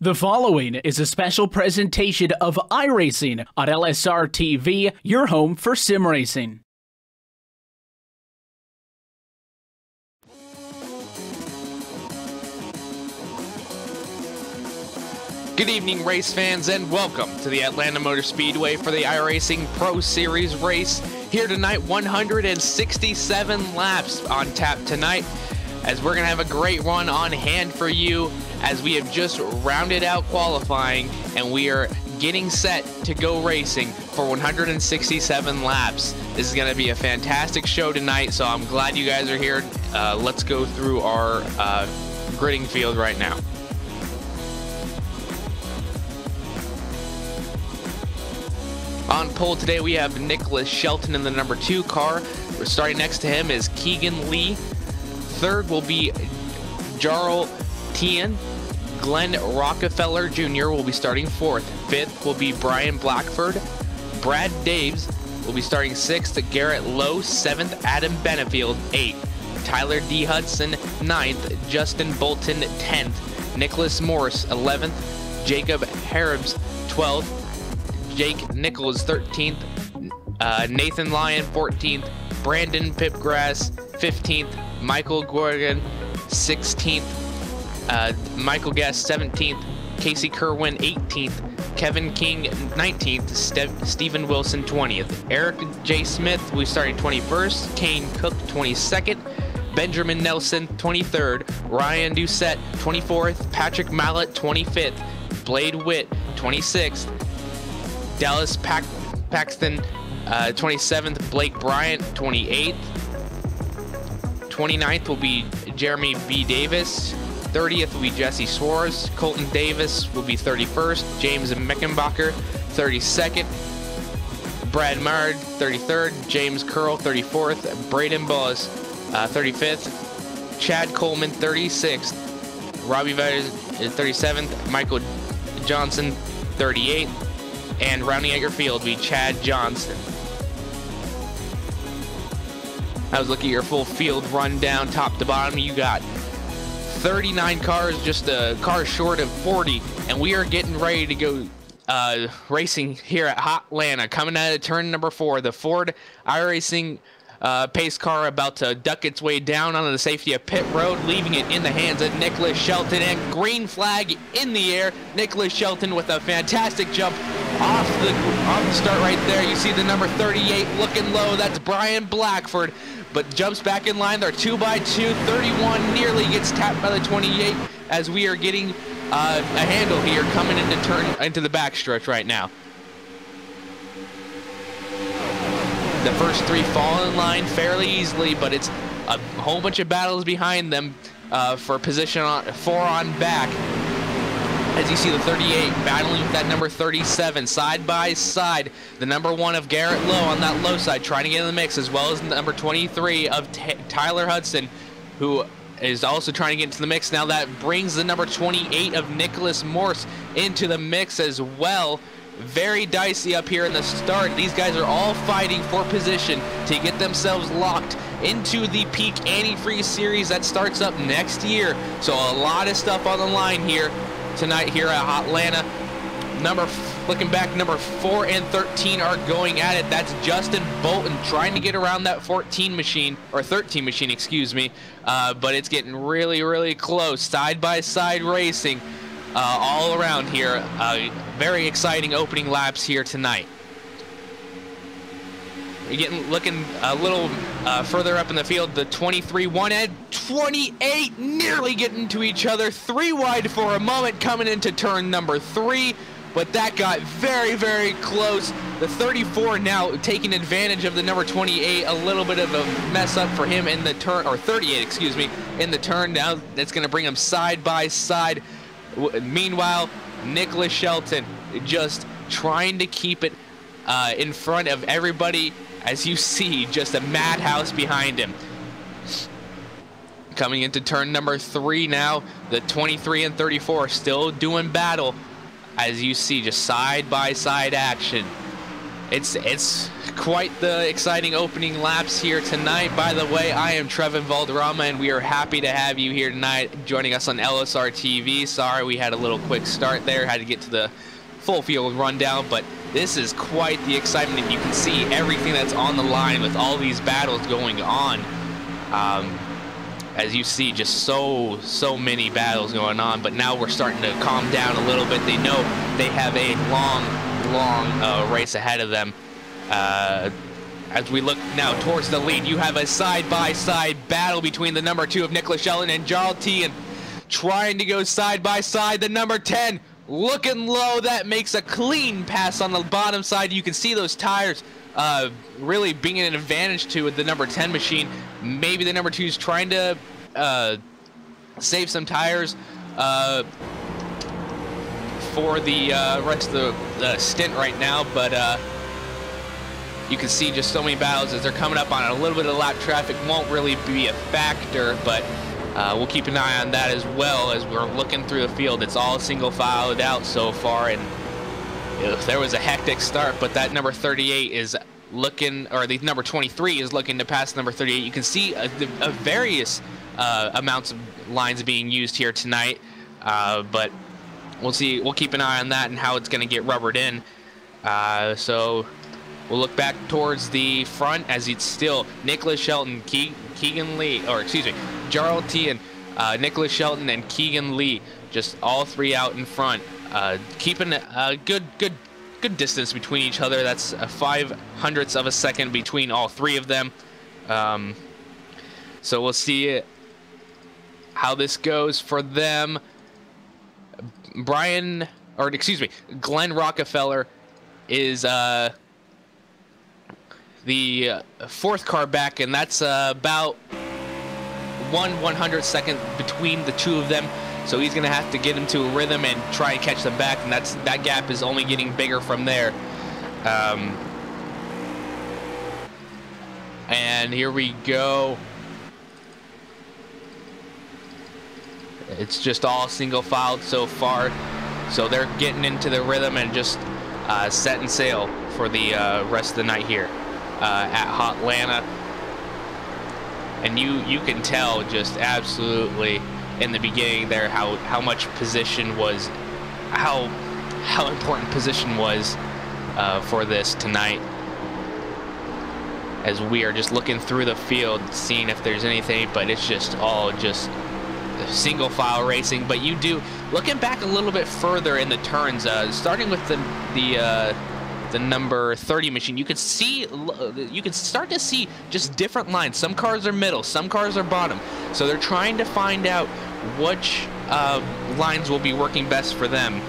The following is a special presentation of iRacing on LSRTV, your home for sim racing. Good evening, race fans, and welcome to the Atlanta Motor Speedway for the iRacing Pro Series race. Here tonight, 167 laps on tap tonight, as we're going to have a great run on hand for you, as we have just rounded out qualifying and we are getting set to go racing for 167 laps. This is going to be a fantastic show tonight, so I'm glad you guys are here. Let's go through our gridding field right now. On pole today, we have Nicholas Shelton in the number 2 car. We're starting next to him is Keegan Lee. Third will be Jarl Tien. Glenn Rockefeller Jr. will be starting 4th. 5th will be Brian Blackford. Brad Daves will be starting 6th. Garrett Lowe 7th. Adam Benefield 8th. Tyler D. Hudson 9th. Justin Bolton 10th. Nicholas Morris 11th. Jacob Haribs 12th. Jake Nichols 13th. Nathan Lyon 14th. Brandon Pipgrass 15th. Michael Gorgon 16th. Michael Guest 17th, Casey Kerwin 18th, Kevin King 19th, Stephen Wilson 20th, Eric J. Smith will be starting 21st, Kane Cook 22nd, Benjamin Nelson 23rd, Ryan Doucette 24th, Patrick Mallett 25th, Blade Witt 26th, Dallas Paxton 27th, Blake Bryant 28th, 29th will be Jeremy B. Davis. 30th will be Jesse Suarez. Colton Davis will be 31st. James Meckenbacher, 32nd. Brad Mard, 33rd. James Curl, 34th. Braden Bullis, 35th. Chad Coleman, 36th. Robbie Vedder, 37th. Michael Johnson, 38th. And rounding out your field will be Chad Johnson. I was looking at your full field rundown, top to bottom. You got 39 cars, just a car short of 40, and we are getting ready to go racing here at Atlanta. Coming out of turn number 4, the Ford iRacing pace car about to duck its way down onto the safety of pit road, leaving it in the hands of Nicholas Shelton, and green flag in the air. Nicholas Shelton with a fantastic jump off the start right there. You see the number 38 looking low. That's Brian Blackford, but jumps back in line. They're 2x2. 31 nearly gets tapped by the 28 as we are getting a handle here coming into the backstretch right now. The first 3 fall in line fairly easily, but it's a whole bunch of battles behind them for position 4 on back. As you see the 38 battling with that number 37 side by side. The number 1 of Garrett Lowe on that low side trying to get in the mix, as well as the number 23 of Tyler Hudson, who is also trying to get into the mix. Now that brings the number 28 of Nicholas Morse into the mix as well. Very dicey up here in the start. These guys are all fighting for position to get themselves locked into the Peak Antifreeze series that starts up next year. So a lot of stuff on the line here tonight here at Atlanta. Looking back, number 4 and 13 are going at it. That's Justin Bolton trying to get around that 13 machine, excuse me. But it's getting really, really close. Side by side racing all around here. Very exciting opening laps here tonight. Looking a little further up in the field, the 23 one and 28 nearly getting to each other. 3 wide for a moment coming into turn number 3, but that got very, very close. The 34 now taking advantage of the number 28. A little bit of a mess up for him in the turn, or 38, excuse me, in the turn. Now that's going to bring him side by side. Meanwhile, Nicholas Shelton just trying to keep it in front of everybody. As you see, just a madhouse behind him. Coming into turn number 3 now, the 23 and 34 still doing battle. As you see, just side by side action. It's quite the exciting opening laps here tonight. By the way, I am Trevin Valderrama, and we are happy to have you here tonight joining us on LSRTV. Sorry we had a little quick start there, had to get to the full field rundown, but this is quite the excitement. You can see everything that's on the line with all these battles going on. As you see, just so many battles going on, but now we're starting to calm down a little bit. They know they have a long race ahead of them. As we look now towards the lead, you have a side-by-side battle between the number 2 of Nicholas Shelton and Jarl Tien, trying to go side-by-side. The number 10 looking low. That makes a clean pass on the bottom side. You can see those tires really being an advantage to the number 10 machine. Maybe the number 2 is trying to save some tires for the rest of the stint right now, but you can see just so many battles as they're coming up on it. A little bit of lap traffic won't really be a factor, but we'll keep an eye on that as well as we're looking through the field. It's all single filed out so far, and there was a hectic start, but that number 38 is looking, or the number 23 is looking to pass number 38. You can see a various amounts of lines being used here tonight, but we'll see. We'll keep an eye on that and how it's going to get rubbered in. So we'll look back towards the front as it's still Nicholas Shelton, Keegan Lee, or excuse me, Jarl Tien, Nicholas Shelton, and Keegan Lee, just all three out in front, keeping a good distance between each other. That's a 0.05 of a second between all three of them. So we'll see how this goes for them. Glenn Rockefeller is the fourth car back, and that's about 1/100 between the two of them. So he's going to have to get into a rhythm and try and catch them back, and that gap is only getting bigger from there. And here we go. It's just all single filed so far. So they're getting into the rhythm and just setting sail for the rest of the night here at Hotlanta. And you can tell just absolutely in the beginning there how much position was, how important position was for this tonight, as we are just looking through the field seeing if there's anything, but it's just all just single file racing. But you do, looking back a little bit further in the turns, starting with the number 30 machine, you can start to see just different lines. Some cars are middle, some cars are bottom, so they're trying to find out which lines will be working best for them.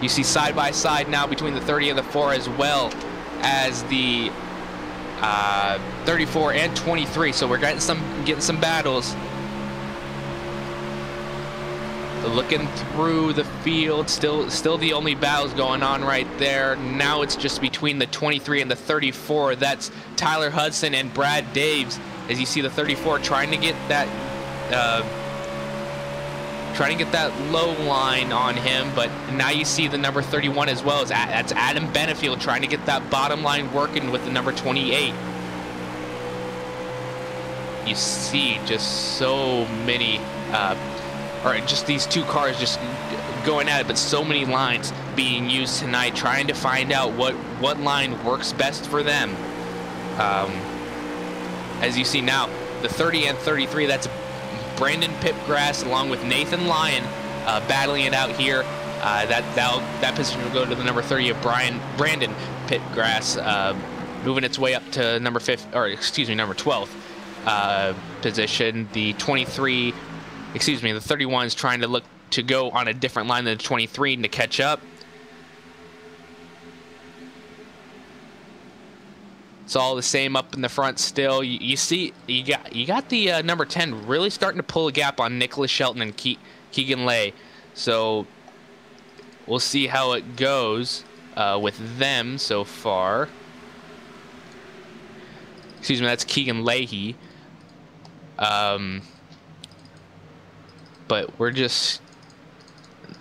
You see side by side now between the 30 and the 4, as well as the 34 and 23. So we're getting some battles. Looking through the field, still the only battles going on right there. Now it's just between the 23 and the 34. That's Tyler Hudson and Brad Daves. As you see the 34 trying to get that low line on him, but now you see the number 31 as well. That's Adam Benefield trying to get that bottom line working with the number 28. You see just so many or just these two cars just going at it, but so many lines being used tonight, trying to find out what line works best for them. As you see now, the 30 and 33, that's Brandon Pipgrass along with Nathan Lyon battling it out here. That position will go to the number 30 of Brandon Pipgrass, moving its way up to number 12th position. The 31 is trying to look to go on a different line than the 23 to catch up. It's all the same up in the front still. You see, you got the number 10 really starting to pull a gap on Nicholas Shelton and Keegan Lay. So we'll see how it goes with them so far. Excuse me, that's Keegan Leahy. But but we're just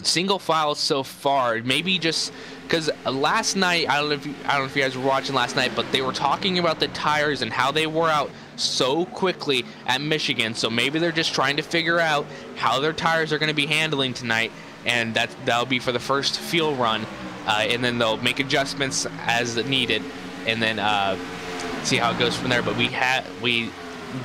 single file so far. Maybe just because last night, I don't know if you guys were watching last night, but they were talking about the tires and how they wore out so quickly at Michigan. So maybe they're just trying to figure out how their tires are going to be handling tonight, and that'll be for the first field run, and then they'll make adjustments as needed, and then see how it goes from there. But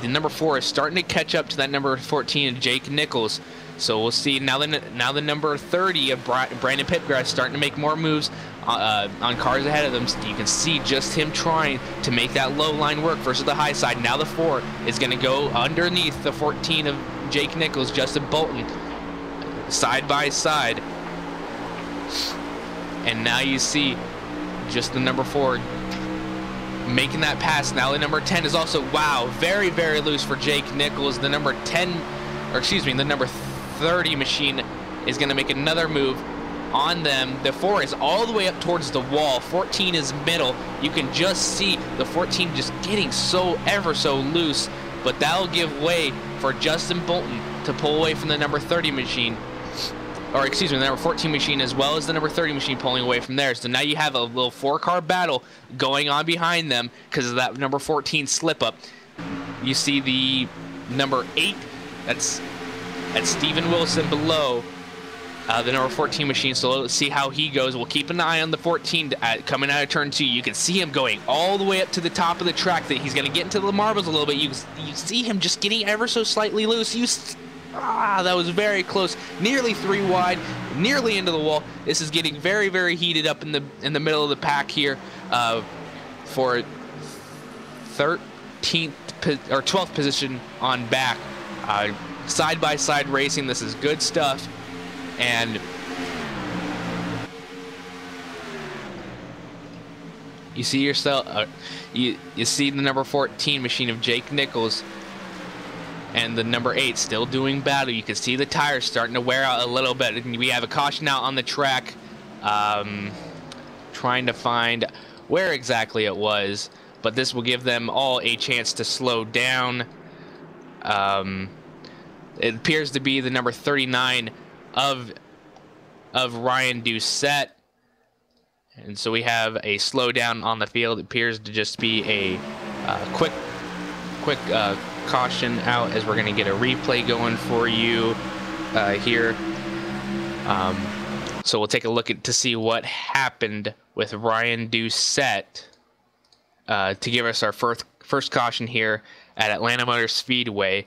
the number 4 is starting to catch up to that number 14, Jake Nichols. So we'll see now the number 30 of Brandon Pipgrass starting to make more moves on cars ahead of them. So you can see just him trying to make that low line work versus the high side. Now the 4 is going to go underneath the 14 of Jake Nichols, Justin Bolton, side by side. And now you see just the number 4 making that pass. Now the number 10 is also, wow, very, very loose for Jake Nichols. The number 10, or excuse me, the number 30 machine is going to make another move on them. The 4 is all the way up towards the wall. 14 is middle. You can just see the 14 just getting ever so loose, but that'll give way for Justin Bolton to pull away from the number 30 machine, or excuse me, the number 14 machine, as well as the number 30 machine pulling away from there. So now you have a little 4-car battle going on behind them because of that number 14 slip up. You see the number 8, that's Steven Wilson below the number 14 machine. So let's see how he goes. We'll keep an eye on the 14 coming out of turn 2. You can see him going all the way up to the top of the track. That he's going to get into the marbles a little bit. You see him just getting ever so slightly loose. That was very close. Nearly 3 wide, nearly into the wall. This is getting very, very heated up in the middle of the pack here for 13th or 12th position on back. Side-by-side racing. This is good stuff. And you see yourself, you see the number 14 machine of Jake Nichols and the number 8 still doing battle. You can see the tires starting to wear out a little bit. We have a caution out on the track, trying to find where exactly it was, but this will give them all a chance to slow down. It appears to be the number 39 of Ryan Doucette. And so we have a slowdown on the field. It appears to just be a quick caution out, as we're going to get a replay going for you here. So we'll take a look to see what happened with Ryan Doucette to give us our first caution here at Atlanta Motor Speedway.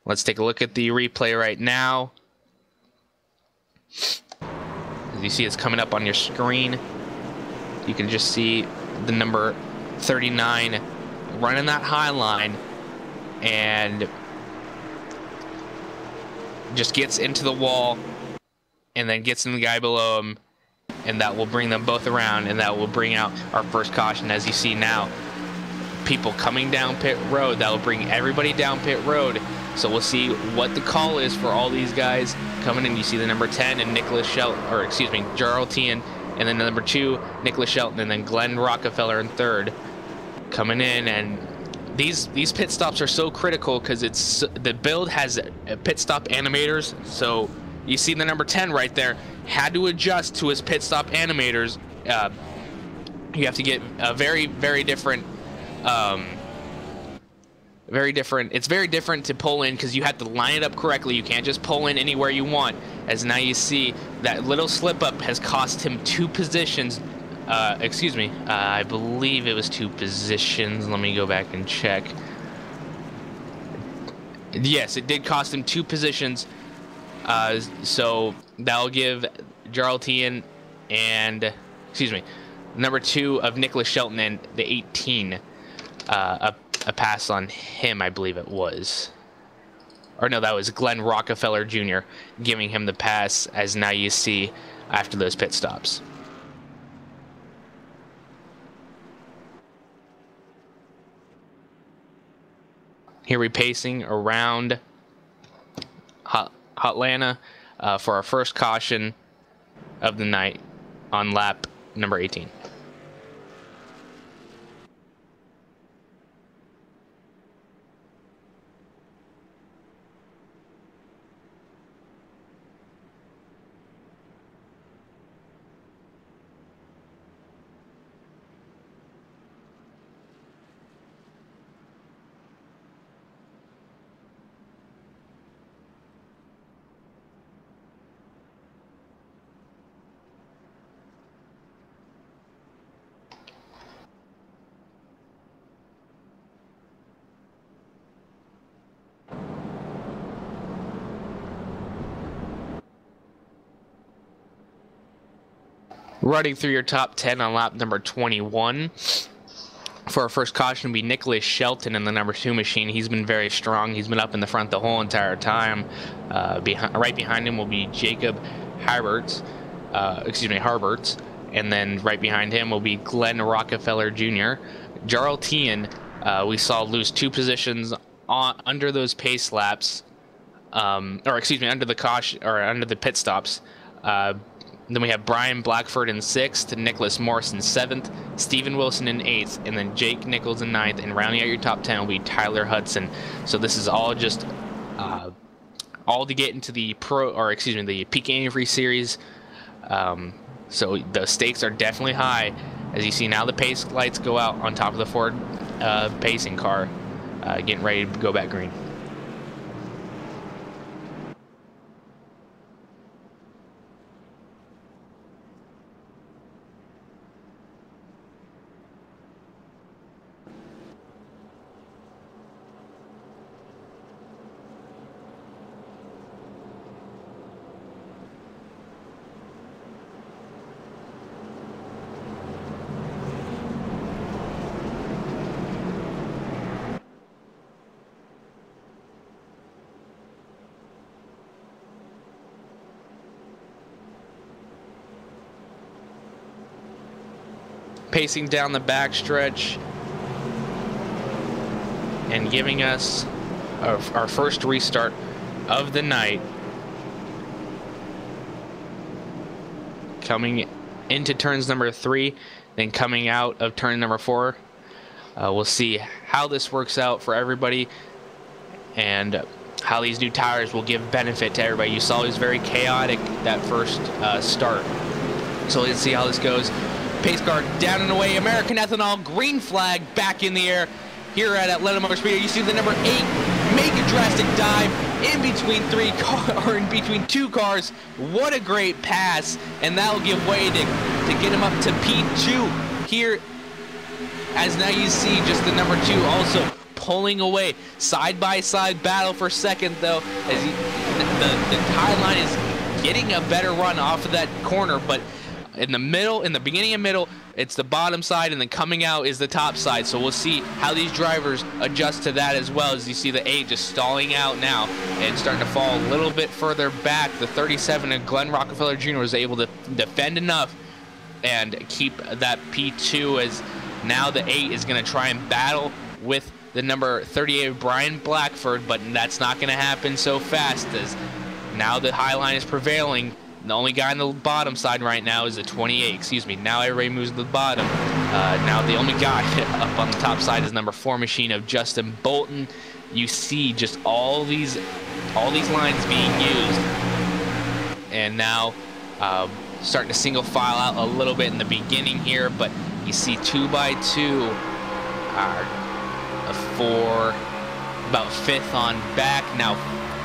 Let's take a look at the replay right now. As you see, it's coming up on your screen. You can just see the number 39 running that high line and just gets into the wall and then gets in the guy below him, and that will bring them both around, and that will bring out our first caution. As you see now, people coming down pit road, that will bring everybody down pit road. So we'll see what the call is for all these guys coming in. You see the number 10 and Nicholas Shelton, or excuse me, Jarl Tien, and then the number 2, Nicholas Shelton, and then Glenn Rockefeller in 3rd coming in. And these pit stops are so critical because the build has pit stop animators. So you see the number 10 right there had to adjust to his pit stop animators. You have to get a very, very different. It's very different to pull in because you have to line it up correctly. You can't just pull in anywhere you want. As now you see that little slip up has cost him 2 positions. Excuse me, I believe it was 2 positions. Let me go back and check. Yes, it did cost him 2 positions. So that'll give Jarl Tien and, excuse me, number 2 of Nicholas Shelton and the 18 a pass on him, I believe it was. Or no, that was Glenn Rockefeller Jr. giving him the pass, as now you see after those pit stops. Here we pacing around Hotlanta for our first caution of the night on lap number 18. Running through your top 10 on lap number 21. For our first caution will be Nicholas Shelton in the number 2 machine. He's been very strong. He's been up in the front the whole entire time. Right behind him will be Jacob Harberts. And then right behind him will be Glenn Rockefeller Jr. Jarl Tien, we saw lose 2 positions under those pace laps, under the caution or under the pit stops. Then we have Brian Blackford in 6th, Nicholas Morris in 7th, Stephen Wilson in 8th, and then Jake Nichols in 9th. And rounding out your top 10 will be Tyler Hudson. So this is all just all to get into the the Peak Antifreeze Series. So the stakes are definitely high. As you see now, the pace lights go out on top of the Ford pacing car, getting ready to go back green. Pacing down the backstretch and giving us our first restart of the night. Coming into turns number 3, then coming out of turn number 4. We'll see how this works out for everybody and how these new tires will give benefit to everybody. You saw it was very chaotic that first start. So let's see how this goes. Pace car down and away. American Ethanol, green flag back in the air here at Atlanta Motor Speedway. You see the number 8 make a drastic dive in between 2 cars. What a great pass, and that'll give way to get him up to P2 here. As now you see just the number 2 also pulling away. Side by side battle for second though, as the tie line is getting a better run off of that corner, but in the beginning and middle, it's the bottom side, and then coming out is the top side. So we'll see how these drivers adjust to that as well. As you see the 8 just stalling out now and starting to fall a little bit further back. The 37 of Glenn Rockefeller Jr. was able to defend enough and keep that P2, as now the 8 is going to try and battle with the number 38 of Brian Blackford, but that's not going to happen so fast, as now the high line is prevailing. The only guy on the bottom side right now is the 28. Excuse me. Now everybody moves to the bottom. Now the only guy up on the top side is number 4 machine of Justin Bolton. You see just all these lines being used, and now starting to single file out a little bit in the beginning here. But you see 2 by 2, 4, about 5th on back, now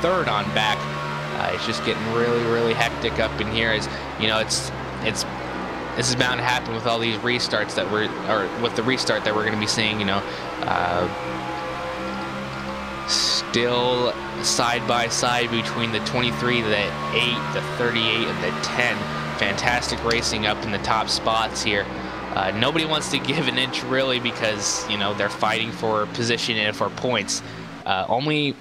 3rd on back. It's just getting really hectic up in here. As you know, this is bound to happen with all these restarts that with the restart that we're going to be seeing. You know, still side by side between the 23, the 8, the 38, and the 10. Fantastic racing up in the top spots here. Nobody wants to give an inch really, because you know they're fighting for position and for points. Only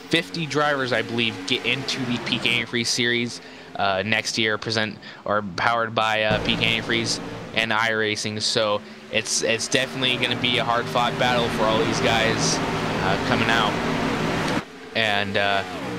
50 drivers, I believe, get into the Peak Antifreeze Series next year, powered by Peak Antifreeze and iRacing. So it's definitely going to be a hard-fought battle for all these guys coming out, and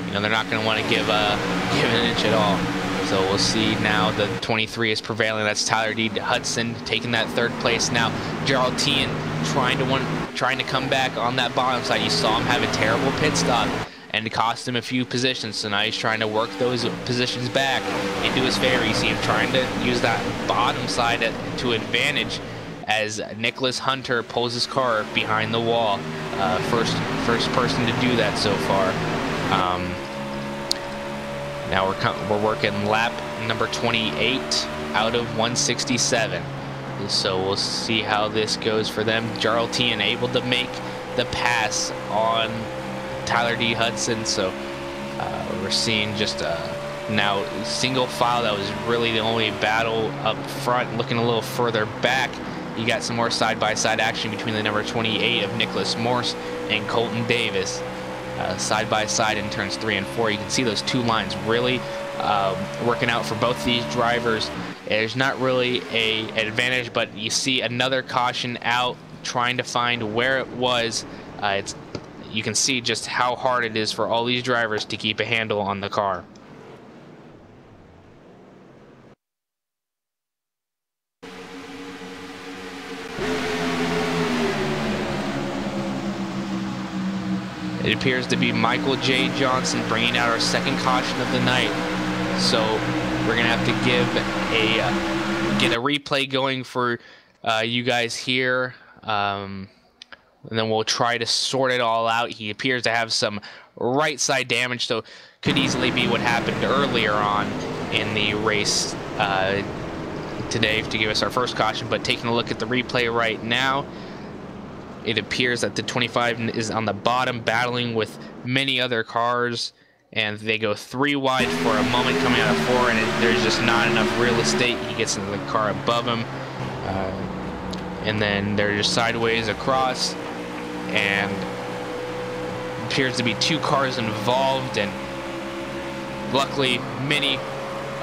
you know they're not going to want to give an inch at all. So we'll see now. The 23 is prevailing. That's Tyler D. Hudson taking that 3rd place now. Jarl Tien trying to come back on that bottom side. You saw him have a terrible pit stop, and it cost him a few positions. So now he's trying to work those positions back into his favor. You see him trying to use that bottom side to advantage, as Nicholas Hunter pulls his car behind the wall. First person to do that so far. Now we're working lap number 28 out of 167. So we'll see how this goes for them. Jarl Tien able to make the pass on Tyler D. Hudson. So we're seeing just a Now, single file, that was really the only battle up front. Looking a little further back, you got some more side-by-side action between the number 28 of Nicholas Morse and Colton Davis. Side-by-side in turns 3 and 4. You can see those two lines really working out for both these drivers. There's not really an advantage, but you see another caution out, trying to find where it was. You can see just how hard it is for all these drivers to keep a handle on the car. It appears to be Michael J. Johnson bringing out our second caution of the night. So we're gonna have to get a replay going for you guys here, and then we'll try to sort it all out. He appears to have some right side damage, so could easily be what happened earlier on in the race today to give us our first caution. But taking a look at the replay right now, it appears that the 25 is on the bottom battling with many other cars, and they go 3 wide for a moment coming out of 4, and there's just not enough real estate. He gets into the car above him, and then they're just sideways across, and appears to be 2 cars involved, and luckily many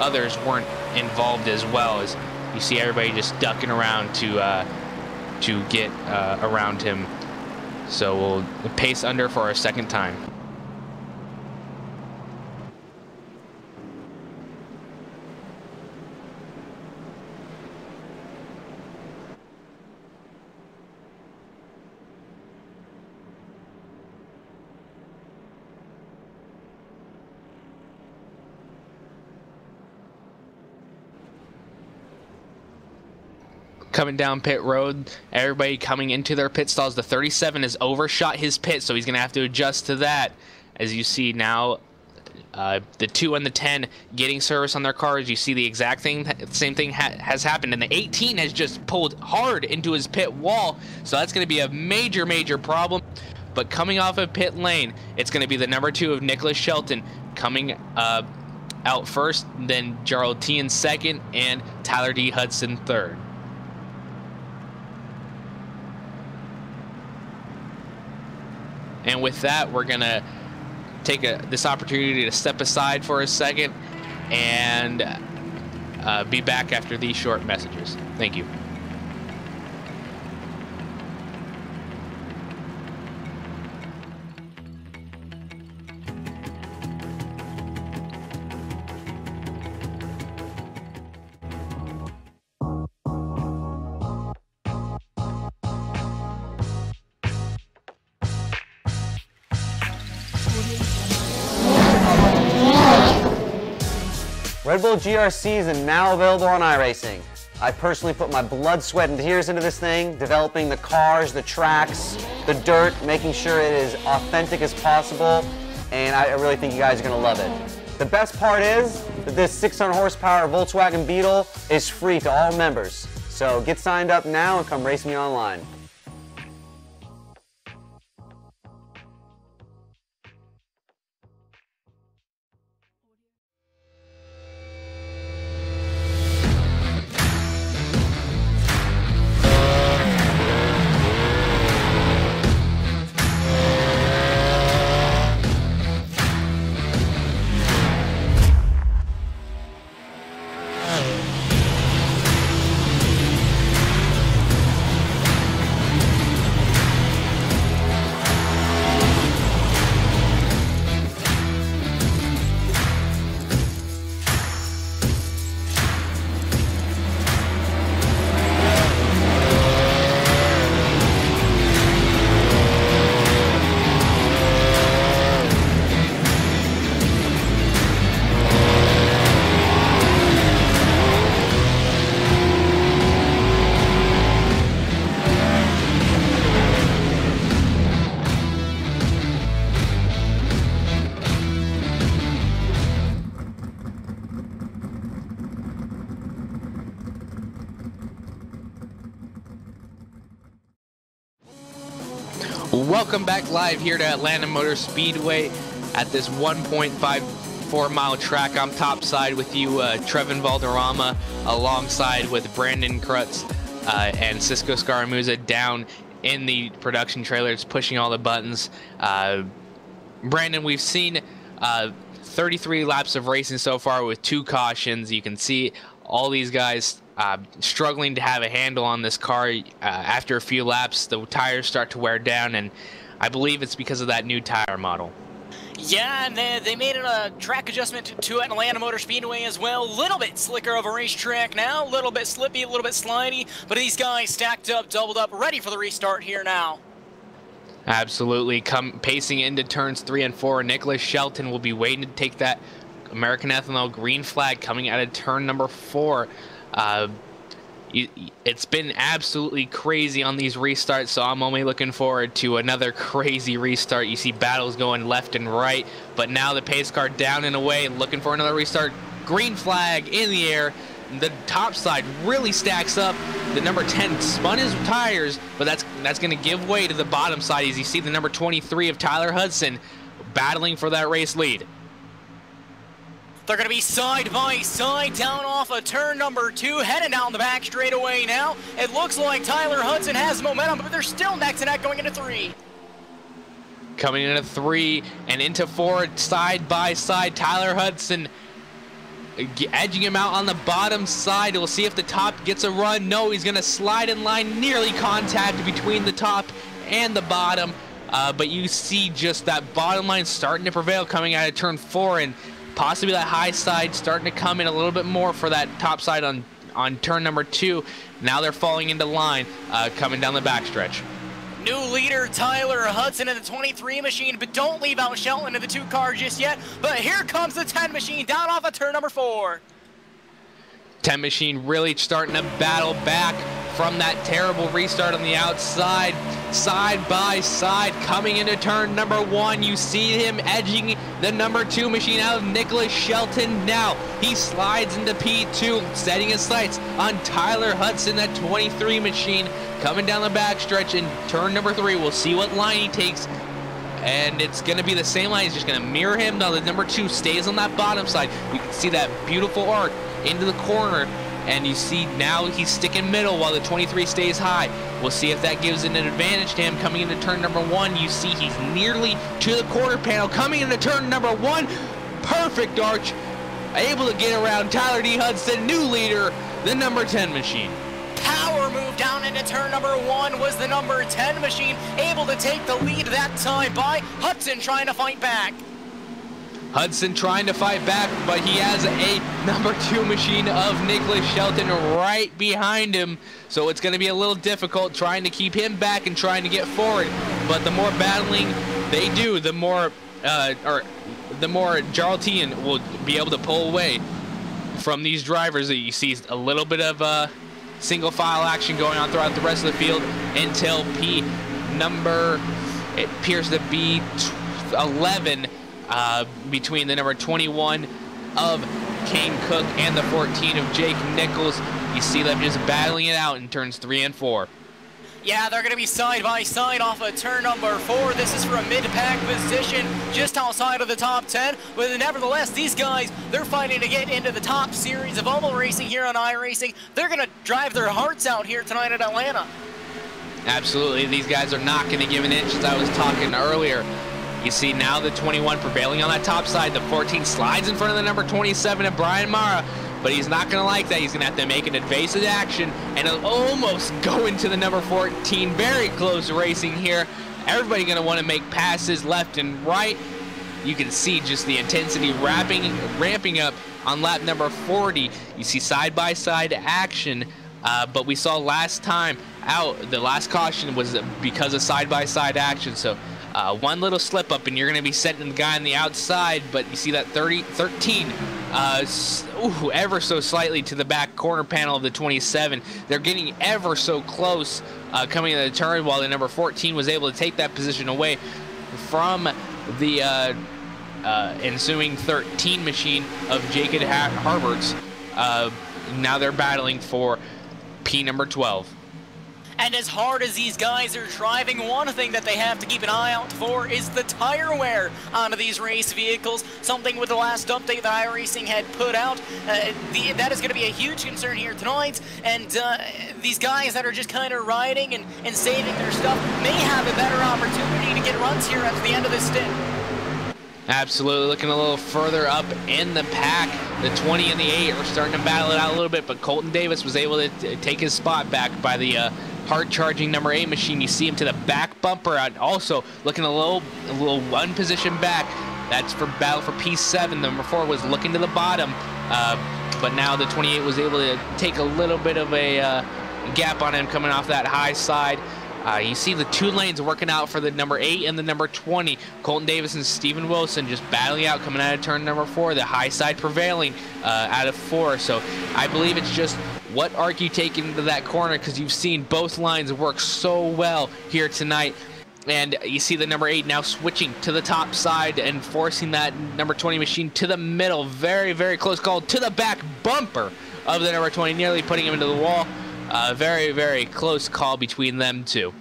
others weren't involved as well, as you see everybody just ducking around to get around him. So we'll pace under for our second time. Coming down pit road, everybody coming into their pit stalls. The 37 has overshot his pit, so he's going to have to adjust to that. As you see now, the 2 and the 10 getting service on their cars. You see the exact same thing has happened, and the 18 has just pulled hard into his pit wall, so that's going to be a major problem. But coming off of pit lane, it's going to be the number 2 of Nicholas Shelton coming out first, then Gerald T in second, and Tyler D. Hudson third. And with that, we're going to take this opportunity to step aside for a second and be back after these short messages. Thank you. Red Bull GRCs are now available on iRacing. I personally put my blood, sweat, and tears into this thing, developing the cars, the tracks, the dirt, making sure it is authentic as possible, and I really think you guys are going to love it. The best part is that this 600 horsepower Volkswagen Beetle is free to all members. So get signed up now and come race me online. Welcome back live here to Atlanta Motor Speedway at this 1.5 4-mile track. I'm topside with you, Trevin Valderrama, alongside with Brandon Krutz and Cisco Scaramuza down in the production trailers, pushing all the buttons. Brandon, we've seen 33 laps of racing so far with 2 cautions. You can see all these guys struggling to have a handle on this car. After a few laps, the tires start to wear down, and I believe it's because of that new tire model. Yeah, and they made a track adjustment to Atlanta Motor Speedway as well. A little bit slicker of a racetrack now, a little bit slippy, a little bit slidey, but these guys stacked up, doubled up, ready for the restart here now. Absolutely. Pacing into turns 3 and 4. Nicholas Shelton will be waiting to take that American Ethanol green flag coming out of turn number 4. It's been absolutely crazy on these restarts, so I'm only looking forward to another crazy restart. You see battles going left and right, but now the pace car down and away, looking for another restart. Green flag in the air. The top side really stacks up. The number 10 spun his tires, but that's going to give way to the bottom side as you see the number 23 of Tyler Hudson battling for that race lead. They're going to be side by side down off of turn number 2, heading down the back straightaway now. It looks like Tyler Hudson has momentum, but they're still neck to neck going into 3. Coming into 3 and into 4, side by side, Tyler Hudson edging him out on the bottom side. We'll see if the top gets a run. No, he's going to slide in line, nearly contact between the top and the bottom. But you see just that bottom line starting to prevail coming out of turn 4, and possibly that high side starting to come in a little bit more for that top side on turn number 2. Now they're falling into line coming down the backstretch. New leader Tyler Hudson in the 23 machine, but don't leave out Shelton in the 2 car just yet. But here comes the 10 machine down off of turn number 4. 10 machine really starting to battle back from that terrible restart on the outside. Side by side coming into turn number 1. You see him edging the number 2 machine out of Nicholas Shelton. Now he slides into P2, setting his sights on Tyler Hudson, that 23 machine, coming down the backstretch in turn number 3. We'll see what line he takes, and it's going to be the same line. He's just going to mirror him. Now the number 2 stays on that bottom side. You can see that beautiful arc into the corner, and you see now he's sticking middle while the 23 stays high. We'll see if that gives an advantage to him coming into turn number 1. You see he's nearly to the quarter panel coming into turn number 1. Perfect arch, able to get around Tyler D. Hudson, new leader, the number 10 machine. Power move down into turn number 1 was the number 10 machine, able to take the lead that time by Hudson trying to fight back. Hudson trying to fight back, but he has a number 2 machine of Nicholas Shelton right behind him, so it's going to be a little difficult trying to keep him back and trying to get forward. But the more battling they do, the more Jarltian will be able to pull away from these drivers. That you see a little bit of single file action going on throughout the rest of the field until it appears to be 11. Between the number 21 of Kane Cook and the 14 of Jake Nichols. You see them just battling it out in turns 3 and 4. Yeah, they're going to be side by side off of turn number 4. This is for a mid-pack position just outside of the top 10. But nevertheless, these guys, they're fighting to get into the top series of oval racing here on iRacing. They're going to drive their hearts out here tonight at Atlanta. Absolutely. These guys are not going to give an inch, as I was talking earlier. You see now the 21 prevailing on that top side. The 14 slides in front of the number 27 of Brian Mara, but he's not going to like that. He's going to have to make an evasive action and almost go into the number 14. Very close racing here. Everybody going to want to make passes left and right. You can see just the intensity ramping up on lap number 40. You see side-by-side action, but we saw last time out, the last caution was because of side-by-side action. So one little slip up and you're going to be sending the guy on the outside, but you see that 13 ever so slightly to the back corner panel of the 27. They're getting ever so close coming to the turn, while the number 14 was able to take that position away from the ensuing 13 machine of Jacob Harberts. Now they're battling for P number 12. And as hard as these guys are driving, one thing that they have to keep an eye out for is the tire wear onto these race vehicles, something with the last update that iRacing had put out. That is going to be a huge concern here tonight, and these guys that are just kind of riding and saving their stuff may have a better opportunity to get runs here at the end of this stint. Absolutely. Looking a little further up in the pack, the 20 and the 8 are starting to battle it out a little bit, but Colton Davis was able to take his spot back by the hard-charging number 8 machine. You see him to the back bumper, and also looking a little one position back. That's for battle for P7. The number 4 was looking to the bottom, but now the 28 was able to take a little bit of a gap on him coming off that high side. You see the 2 lanes working out for the number 8 and the number 20. Colton Davis and Steven Wilson just battling out coming out of turn number 4. The high side prevailing out of 4. So I believe it's just what arc you take into that corner, because you've seen both lines work so well here tonight. And you see the number 8 now switching to the top side and forcing that number 20 machine to the middle. Very, very close call to the back bumper of the number 20, nearly putting him into the wall. Very, very close call between them two.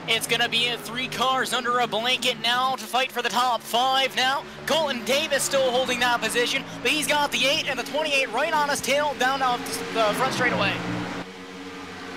It's going to be 3 cars under a blanket now to fight for the top 5 now. Colton Davis still holding that position, but he's got the 8 and the 28 right on his tail down the front straightaway.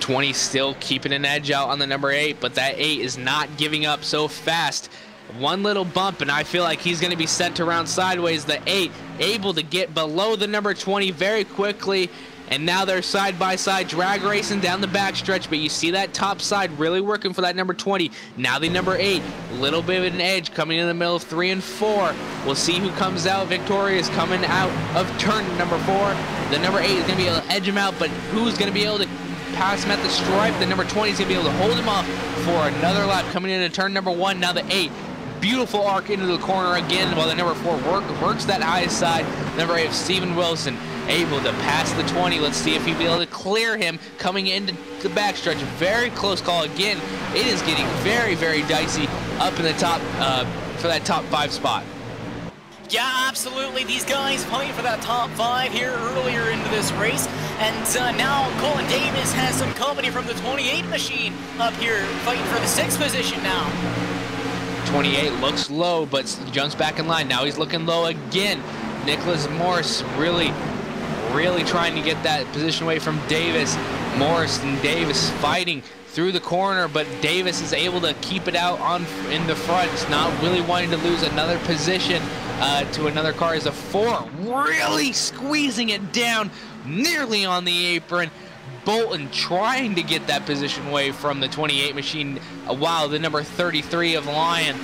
20 still keeping an edge out on the number 8, but that 8 is not giving up so fast. One little bump, and I feel like he's going to be sent around sideways. The 8 able to get below the number 20 very quickly. And now they're side-by-side drag racing down the backstretch, but you see that top side really working for that number 20. Now the number 8, a little bit of an edge coming in the middle of 3 and 4. We'll see who comes out victorious coming out of turn number 4. The number 8 is going to be able to edge him out, but who's going to be able to pass him at the stripe? The number 20 is going to be able to hold him off for another lap coming into turn number 1. Now the 8. Beautiful arc into the corner again, while the number 4 works that high side. Number 8, Steven Wilson, able to pass the 20. Let's see if he'll be able to clear him coming into the backstretch. Very close call again. It is getting very, very dicey up in the top for that top 5 spot. Yeah, absolutely. These guys fighting for that top 5 here earlier into this race. And now Colton Davis has some company from the 28 machine up here fighting for the 6th position now. 28 looks low, but jumps back in line. Now he's looking low again. Nicholas Morris really trying to get that position away from Davis. Morris and Davis fighting through the corner, but Davis is able to keep it out in the front. He's not really wanting to lose another position to another car as a 4. Really squeezing it down nearly on the apron. Bolton trying to get that position away from the 28 machine, while the number 33 of Lyon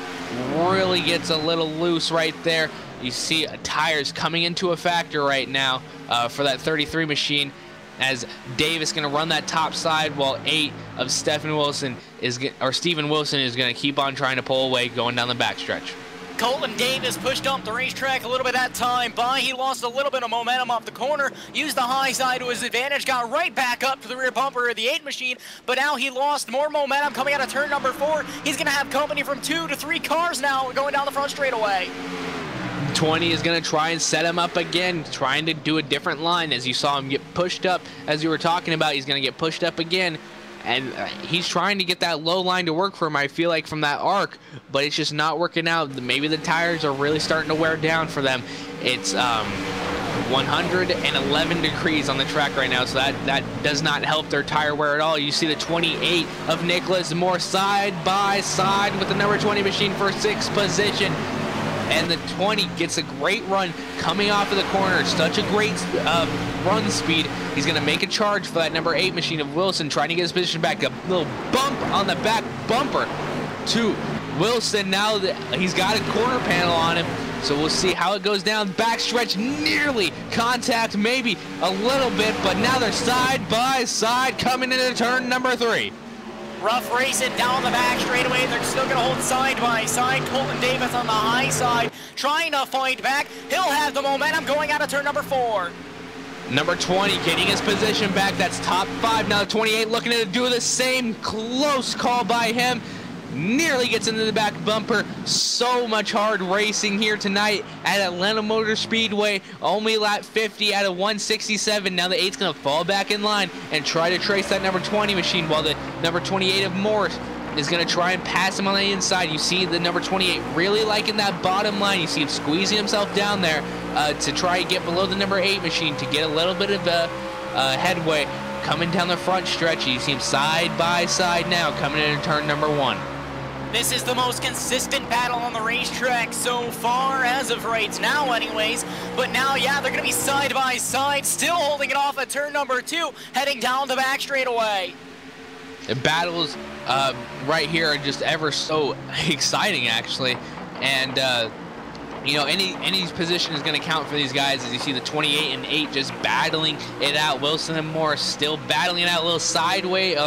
really gets a little loose right there. You see tires coming into a factor right now for that 33 machine, as Davis going to run that top side, while 8 of Steven Wilson is going to keep on trying to pull away going down the backstretch. Colton Davis pushed up the racetrack a little bit that time by. He lost a little bit of momentum off the corner, used the high side to his advantage, got right back up to the rear bumper of the 8 machine, but now he lost more momentum coming out of turn number 4. He's going to have company from 2 to 3 cars now going down the front straightaway. 20 is going to try and set him up again, trying to do a different line. As you saw him get pushed up, as you were talking about, he's going to get pushed up again. And he's trying to get that low line to work for him, I feel like, from that arc, but it's just not working out. Maybe the tires are really starting to wear down for them. It's 111 degrees on the track right now, so that does not help their tire wear at all. You see the 28 of Nicholas Moore side by side with the number 20 machine for 6th position. And the 20 gets a great run coming off of the corner. Such a great run speed. He's going to make a charge for that number 8 machine of Wilson, trying to get his position back. A little bump on the back bumper to Wilson. Now that he's got a corner panel on him, so we'll see how it goes down. Backstretch, nearly contact, maybe a little bit, but now they're side by side coming into turn number 3. Rough racing down the back straightaway. They're still going to hold side by side. Colton Davis on the high side trying to fight back. He'll have the momentum going out of turn number 4. Number 20 getting his position back. That's top 5. Now 28 looking to do the same. Close call by him. nearly gets into the back bumper. So much hard racing here tonight at Atlanta Motor Speedway. Only lap 50 out of 167. Now the 8's going to fall back in line and try to trace that number 20 machine, while the number 28 of Morris is going to try and pass him on the inside. You see the number 28 really liking that bottom line. You see him squeezing himself down there to try and get below the number 8 machine to get a little bit of headway. Coming down the front stretch, you see him side by side now, coming into turn number 1. This is the most consistent battle on the racetrack so far, as of right now anyways. But now, yeah, they're going to be side by side, still holding it off at turn number 2, heading down the back straightaway. The battles right here are just ever so exciting, actually. And, you know, any position is going to count for these guys, as you see the 28 and 8 just battling it out. Wilson and Morris still battling it out a little sideways,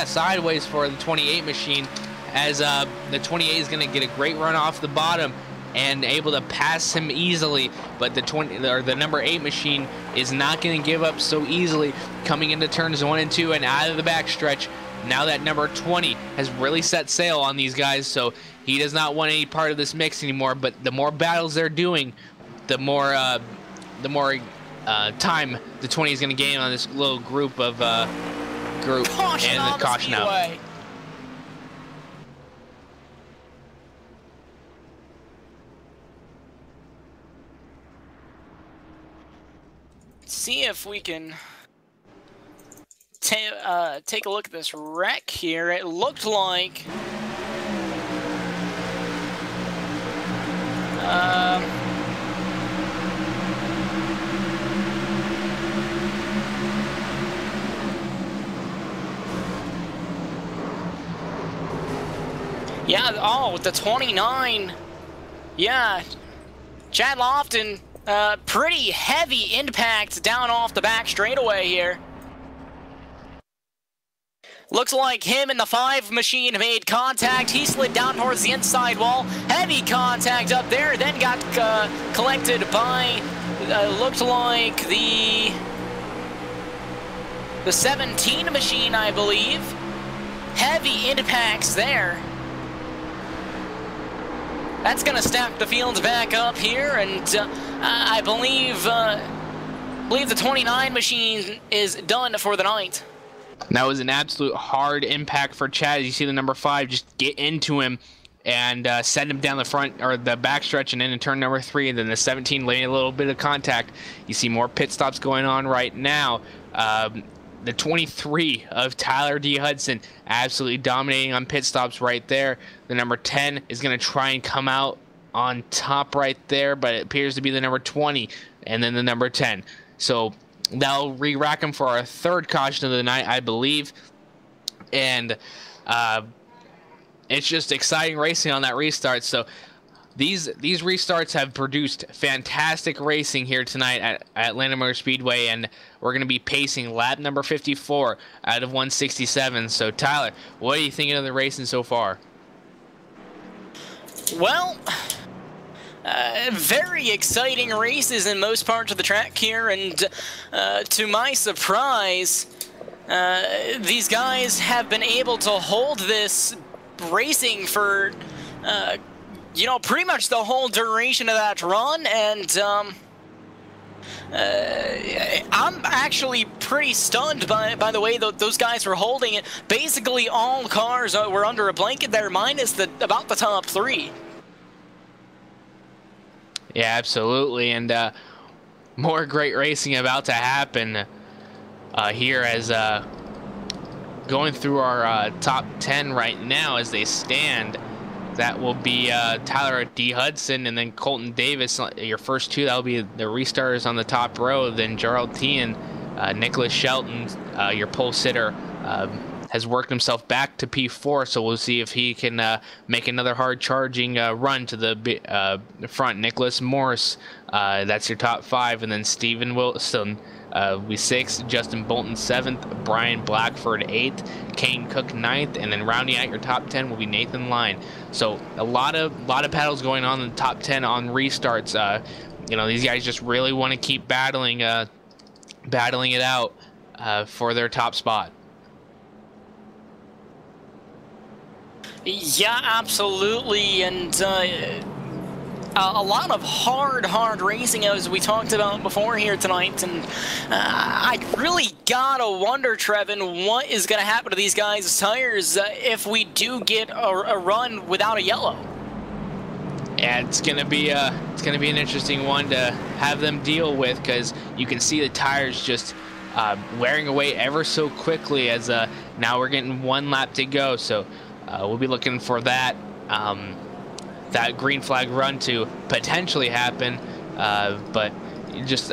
sideways for the 28 machine, as the 28 is going to get a great run off the bottom and able to pass him easily. But the number 8 machine is not going to give up so easily, coming into turns 1 and 2 and out of the backstretch. Now that number 20 has really set sail on these guys, so he does not want any part of this mix anymore. But the more battles they're doing, the more time the 20 is going to gain on this little group of Caution and the caution out. speedway. See if we can take a look at this wreck here. It looked like yeah, oh, the 29. Yeah, Chad Lofton, pretty heavy impact down off the back straightaway here. Looks like him and the 5 machine made contact. He slid down towards the inside wall. Heavy contact up there, then got collected by, looked like the 17 machine, I believe. Heavy impacts there. That's going to stack the fields back up here, and I believe the 29 machine is done for the night. That was an absolute hard impact for Chad. You see the number 5 just get into him and send him down the front or the backstretch and into turn number 3, and then the 17 laying a little bit of contact. You see more pit stops going on right now. The 23 of Tyler D. Hudson absolutely dominating on pit stops right there. The number 10 is going to try and come out on top right there, but it appears to be the number 20 and then the number 10. So that'll re-rack him for our 3rd caution of the night, I believe. And it's just exciting racing on that restart. So these restarts have produced fantastic racing here tonight at Atlanta Motor Speedway, and we're going to be pacing lap number 54 out of 167. So Tyler, what are you thinking of the racing so far? Well, very exciting races in most parts of the track here, and to my surprise, these guys have been able to hold this racing for you know, pretty much the whole duration of that run, and I'm actually pretty stunned by the way those guys were holding it. Basically, all cars were under a blanket there, minus about the top 3. Yeah, absolutely, and more great racing about to happen here as going through our top 10 right now as they stand. That will be Tyler D. Hudson and then Colton Davis. Your first 2, that will be the restarters on the top row. Then Jarl Tien, Nicholas Shelton, your pole sitter, has worked himself back to P4. So we'll see if he can make another hard charging run to the front. Nicholas Morris, that's your top 5. And then Stephen Wilson, we 6th, Justin Bolton 7th, Brian Blackford 8th, Kane Cook 9th, and then rounding out your top 10 will be Nathan Line. So a lot of battles going on in the top 10 on restarts. You know, these guys just really want to keep battling it out for their top spot. Yeah, absolutely, and a lot of hard racing, as we talked about before here tonight, and I really gotta wonder, Trevin, what is gonna happen to these guys' tires if we do get a run without a yellow? Yeah, it's gonna be an interesting one to have them deal with, because you can see the tires just wearing away ever so quickly. As now we're getting 1 lap to go, so we'll be looking for that. That green flag run to potentially happen, but just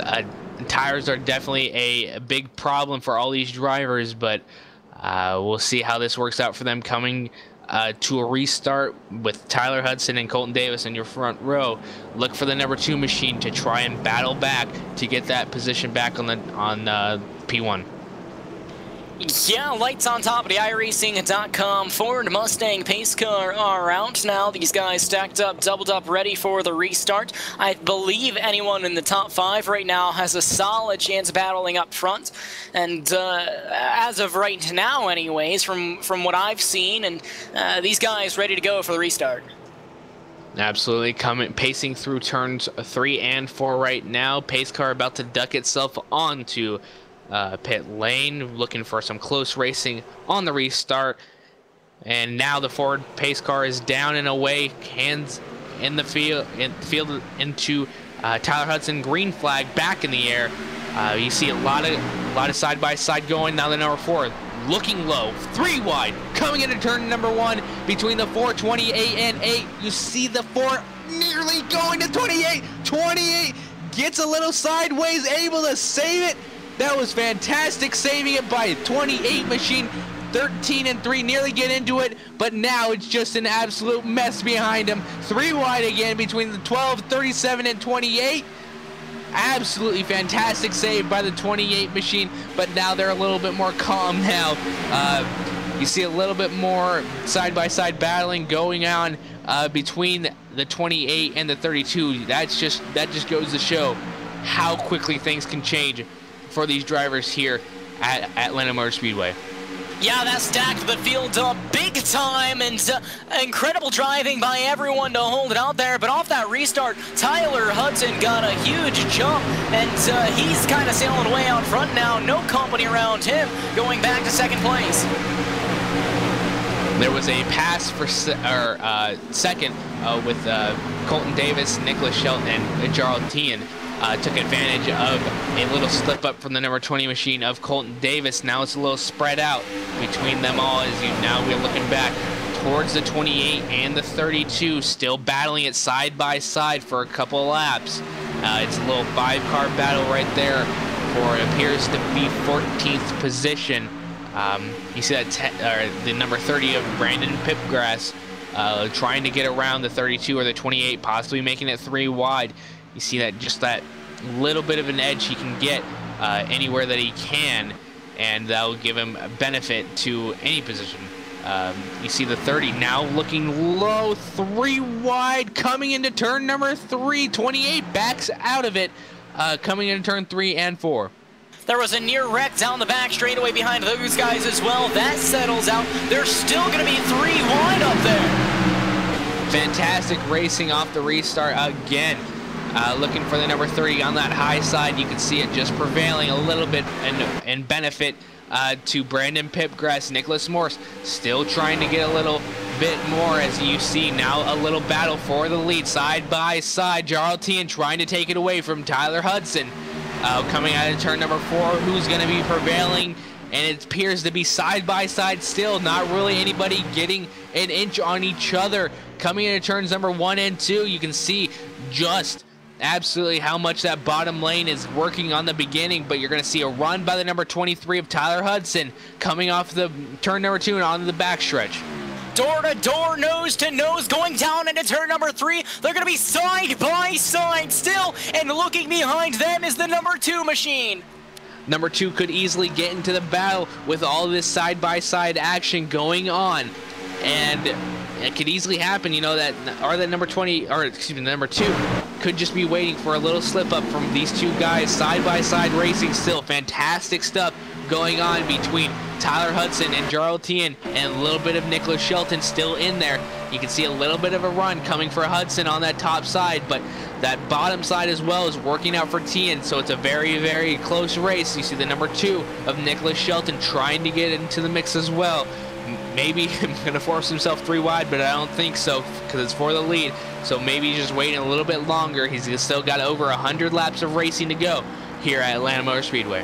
tires are definitely a big problem for all these drivers, but we'll see how this works out for them coming to a restart with Tyler Hudson and Colton Davis in your front row. Look for the number 2 machine to try and battle back to get that position back on P1. Yeah, lights on top of the iRacing.com. Ford Mustang pace car are out now. These guys stacked up, doubled up, ready for the restart. I believe anyone in the top 5 right now has a solid chance of battling up front. And as of right now, anyways, from what I've seen, and these guys ready to go for the restart. Absolutely, pacing through turns 3 and 4 right now. Pace car about to duck itself onto pit lane, looking for some close racing on the restart. And now the Ford pace car is down and away, hands in the field into Tyler Hudson. Green flag back in the air. You see a lot of side-by-side going. Now the number 4 looking low, 3 wide, coming into turn number 1 between the 4, 28 and 8. You see the 4 nearly going to 28. 28 gets a little sideways, able to save it. That was fantastic, saving it by 28 machine. 13 and 3 nearly get into it, but now it's just an absolute mess behind him. 3 wide again between the 12, 37 and 28. Absolutely fantastic save by the 28 machine, but now they're a little bit more calm now. You see a little bit more side-by-side battling going on between the 28 and the 32. That just goes to show how quickly things can change for these drivers here at Atlanta Motor Speedway. Yeah, that stacked the field up big time, and incredible driving by everyone to hold it out there. But off that restart, Tyler Hudson got a huge jump, and he's kind of sailing away out front now. No company around him, going back to 2nd place. There was a pass for second with Colton Davis, Nicholas Shelton, and Jarl Tien. Took advantage of a little slip up from the number 20 machine of Colton Davis. Now it's a little spread out between them all, as now we're looking back towards the 28 and the 32, still battling it side by side for a couple of laps. It's a little 5-car battle right there for it appears to be 14th position. You see that the number 30 of Brandon Pipgrass trying to get around the 32 or the 28, possibly making it 3 wide. You see that just that little bit of an edge he can get anywhere that he can, and that will give him a benefit to any position. You see the 30 now looking low, 3 wide, coming into turn number 3. 28 backs out of it, coming into turn 3 and 4. There was a near wreck down the back straightaway behind those guys as well. That settles out. There's still going to be 3 wide up there. Fantastic racing off the restart again. Looking for the number 30 on that high side. You can see it just prevailing a little bit and benefit to Brandon Pipgrass. Nicholas Morse still trying to get a little bit more, as you see now a little battle for the lead side by side. Jarl Tien trying to take it away from Tyler Hudson. Coming out of turn number 4, who's going to be prevailing? And it appears to be side by side still. Not really anybody getting an inch on each other. Coming into turns number 1 and 2, you can see just absolutely how much that bottom lane is working on the beginning, but you're going to see a run by the number 23 of Tyler Hudson coming off the turn number 2 and onto the backstretch. Door to door, nose to nose, going down into turn number 3. They're going to be side by side still, and looking behind them is the number 2 machine. Number 2 could easily get into the battle with all this side by side action going on, and it could easily happen, you know, that number 20, or excuse me, the number 2 could just be waiting for a little slip up from these 2 guys side by side racing still. Fantastic stuff going on between Tyler Hudson and Jarl Tien, and a little bit of Nicholas Shelton still in there. You can see a little bit of a run coming for Hudson on that top side, but that bottom side as well is working out for Tien, so it's a very, very close race. You see the number 2 of Nicholas Shelton trying to get into the mix as well. Maybe going to force himself 3 wide, but I don't think so because it's for the lead. So maybe he's just waiting a little bit longer. He's still got over 100 laps of racing to go here at Atlanta Motor Speedway.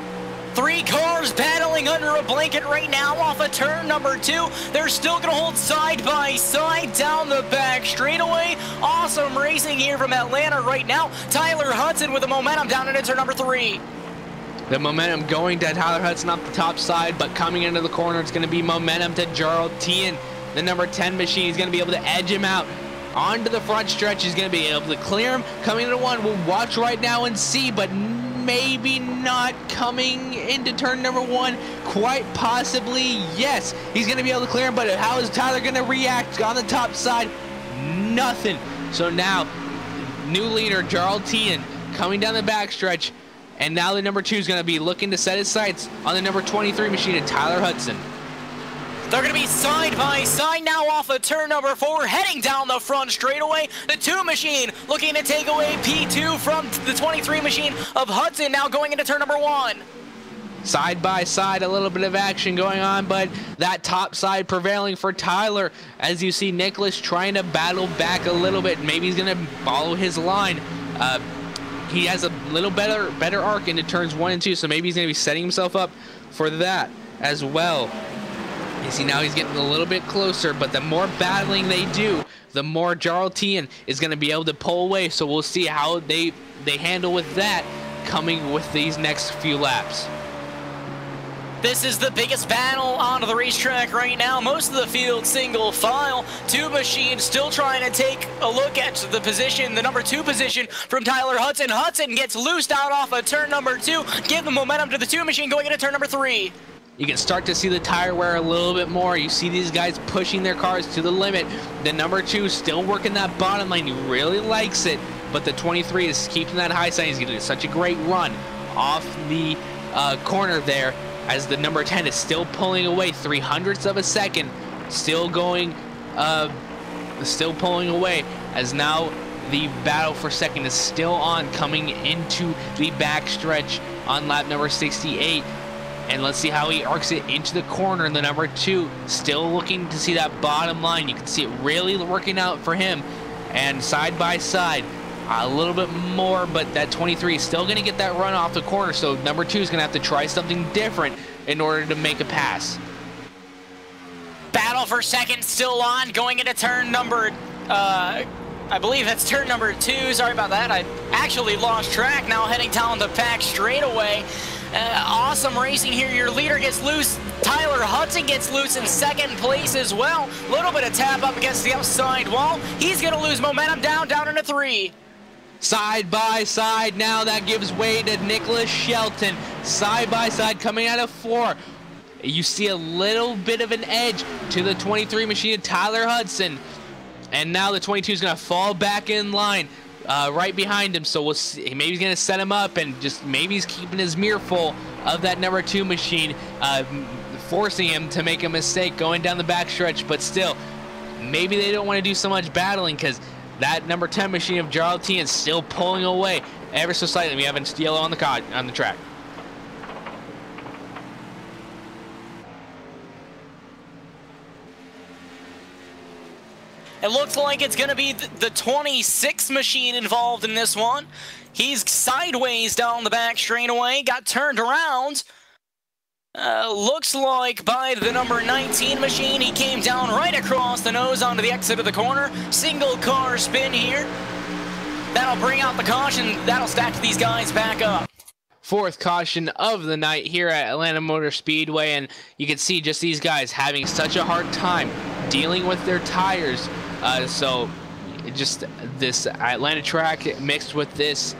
3 cars battling under a blanket right now off of turn number 2. They're still going to hold side by side down the back straightaway. Awesome racing here from Atlanta right now. Tyler Hudson with the momentum down into turn number 3. The momentum going to Tyler Hudson off the top side, but coming into the corner, it's going to be momentum to Jarl Tien. The number 10 machine is going to be able to edge him out. Onto the front stretch, he's going to be able to clear him. Coming into 1, we'll watch right now and see, but maybe not coming into turn number 1. Quite possibly, yes. He's going to be able to clear him, but how is Tyler going to react on the top side? Nothing. So now, new leader, Jarl Tien, coming down the backstretch. And now the number 2 is going to be looking to set his sights on the number 23 machine, Tyler Hudson. They're going to be side by side now off of turn number 4, heading down the front straightaway. The 2 machine looking to take away P2 from the 23 machine of Hudson, now going into turn number 1. Side by side, a little bit of action going on, but that top side prevailing for Tyler. As you see Nicholas trying to battle back a little bit. Maybe he's going to follow his line. He has a little better arc into turns 1 and 2, so maybe he's going to be setting himself up for that as well. You see now he's getting a little bit closer, but the more battling they do, the more Jarl Tien is going to be able to pull away. So we'll see how they handle with that coming with these next few laps. This is the biggest battle onto the racetrack right now. Most of the field single file. 2 machines still trying to take a look at the position, the number 2 position from Tyler Hudson. Hudson gets loosed out off of turn number 2. Give the momentum to the 2 machine going into turn number 3. You can start to see the tire wear a little bit more. You see these guys pushing their cars to the limit. The number 2 still working that bottom line. He really likes it, but the 23 is keeping that high side. He's getting such a great run off the corner there, as the number 10 is still pulling away 0.03 of a second, still going, still pulling away, as now the battle for second is still on, coming into the backstretch on lap number 68. And let's see how he arcs it into the corner. And the number 2 still looking to see that bottom line. You can see it really working out for him. And side by side, a little bit more, but that 23 is still going to get that run off the corner. So number 2 is going to have to try something different in order to make a pass. Battle for second still on, going into turn number, I believe that's turn number 2. Sorry about that. I actually lost track now, heading down the back straightaway. Awesome racing here. Your leader gets loose. Tyler Hudson gets loose in second place as well. A little bit of tap up against the outside wall. He's going to lose momentum down into 3. Side by side now, that gives way to Nicholas Shelton. Side by side coming out of 4. You see a little bit of an edge to the 23 machine of Tyler Hudson. And now the 22 is going to fall back in line right behind him. So we'll see. Maybe he's going to set him up, and just maybe he's keeping his mirror full of that number 2 machine, forcing him to make a mistake going down the backstretch. But still, maybe they don't want to do so much battling, because that number 10 machine of Jarl Tien is still pulling away ever so slightly. We have a yellow on the track. It looks like it's going to be the 26 machine involved in this one. He's sideways down the back straightaway, got turned around. Looks like by the number 19 machine, he came down right across the nose onto the exit of the corner. Single car spin here. That'll bring out the caution. That'll stack these guys back up. 4th caution of the night here at Atlanta Motor Speedway, and you can see just these guys having such a hard time dealing with their tires. So just this Atlanta track mixed with this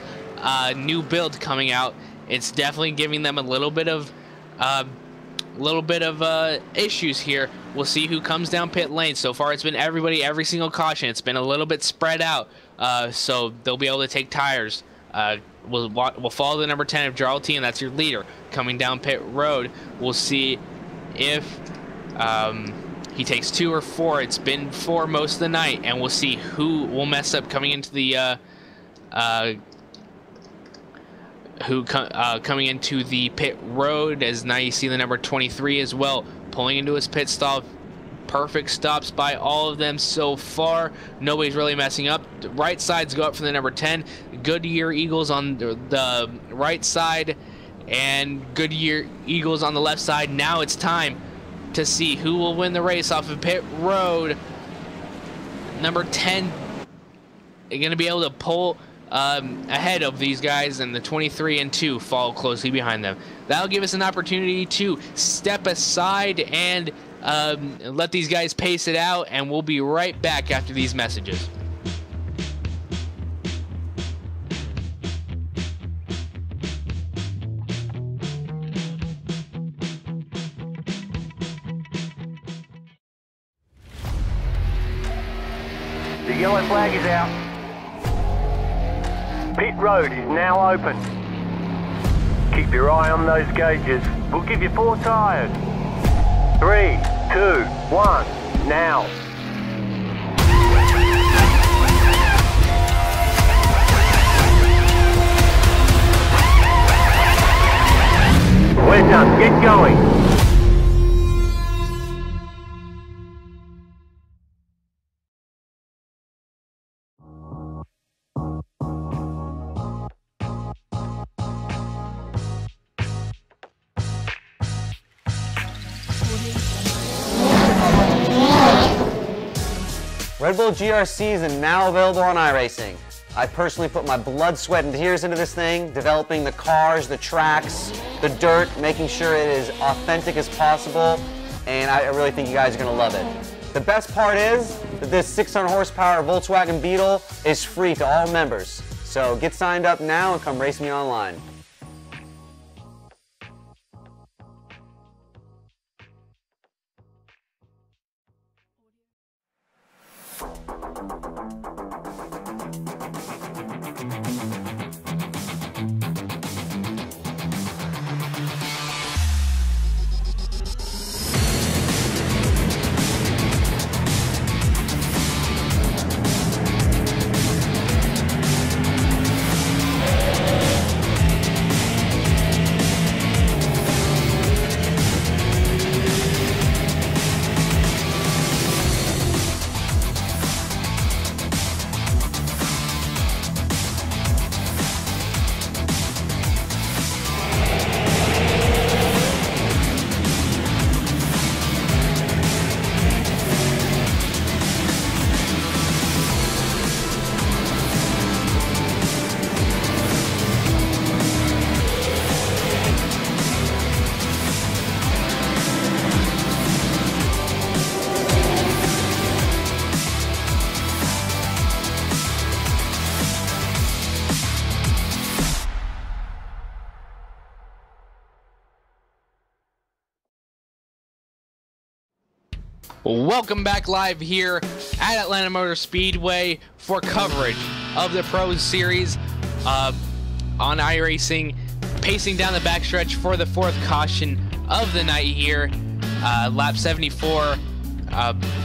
new build coming out, it's definitely giving them a little bit of issues here. We'll see who comes down pit lane. So far it's been everybody, every single caution. It's been a little bit spread out, so they'll be able to take tires We'll follow the number 10 of Jarl T, and that's your leader. Coming down pit road, we'll see if he takes 2 or 4. It's been 4 most of the night, and we'll see who will mess up coming into the coming into the pit road. As now you see the number 23 as well pulling into his pit stop. Perfect stops by all of them so far. Nobody's really messing up. The right sides go up for the number 10. Goodyear Eagles on the right side and Goodyear Eagles on the left side. Now it's time to see who will win the race off of pit road. Number 10 are going to be able to pull ahead of these guys, and the 23 and 2 follow closely behind them. That'll give us an opportunity to step aside and let these guys pace it out, and we'll be right back after these messages. The yellow flag is out. Pit road is now open. Keep your eye on those gauges. We'll give you 4 tyres. 3, 2, 1, now. We're done. Get going. Red Bull GRC is now available on iRacing. I personally put my blood, sweat, and tears into this thing, developing the cars, the tracks, the dirt, making sure it is authentic as possible, and I really think you guys are going to love it. The best part is that this 600 horsepower Volkswagen Beetle is free to all members. So get signed up now and come race me online. Welcome back live here at Atlanta Motor Speedway for coverage of the Pros Series on iRacing, pacing down the backstretch for the 4th caution of the night here. Lap 74,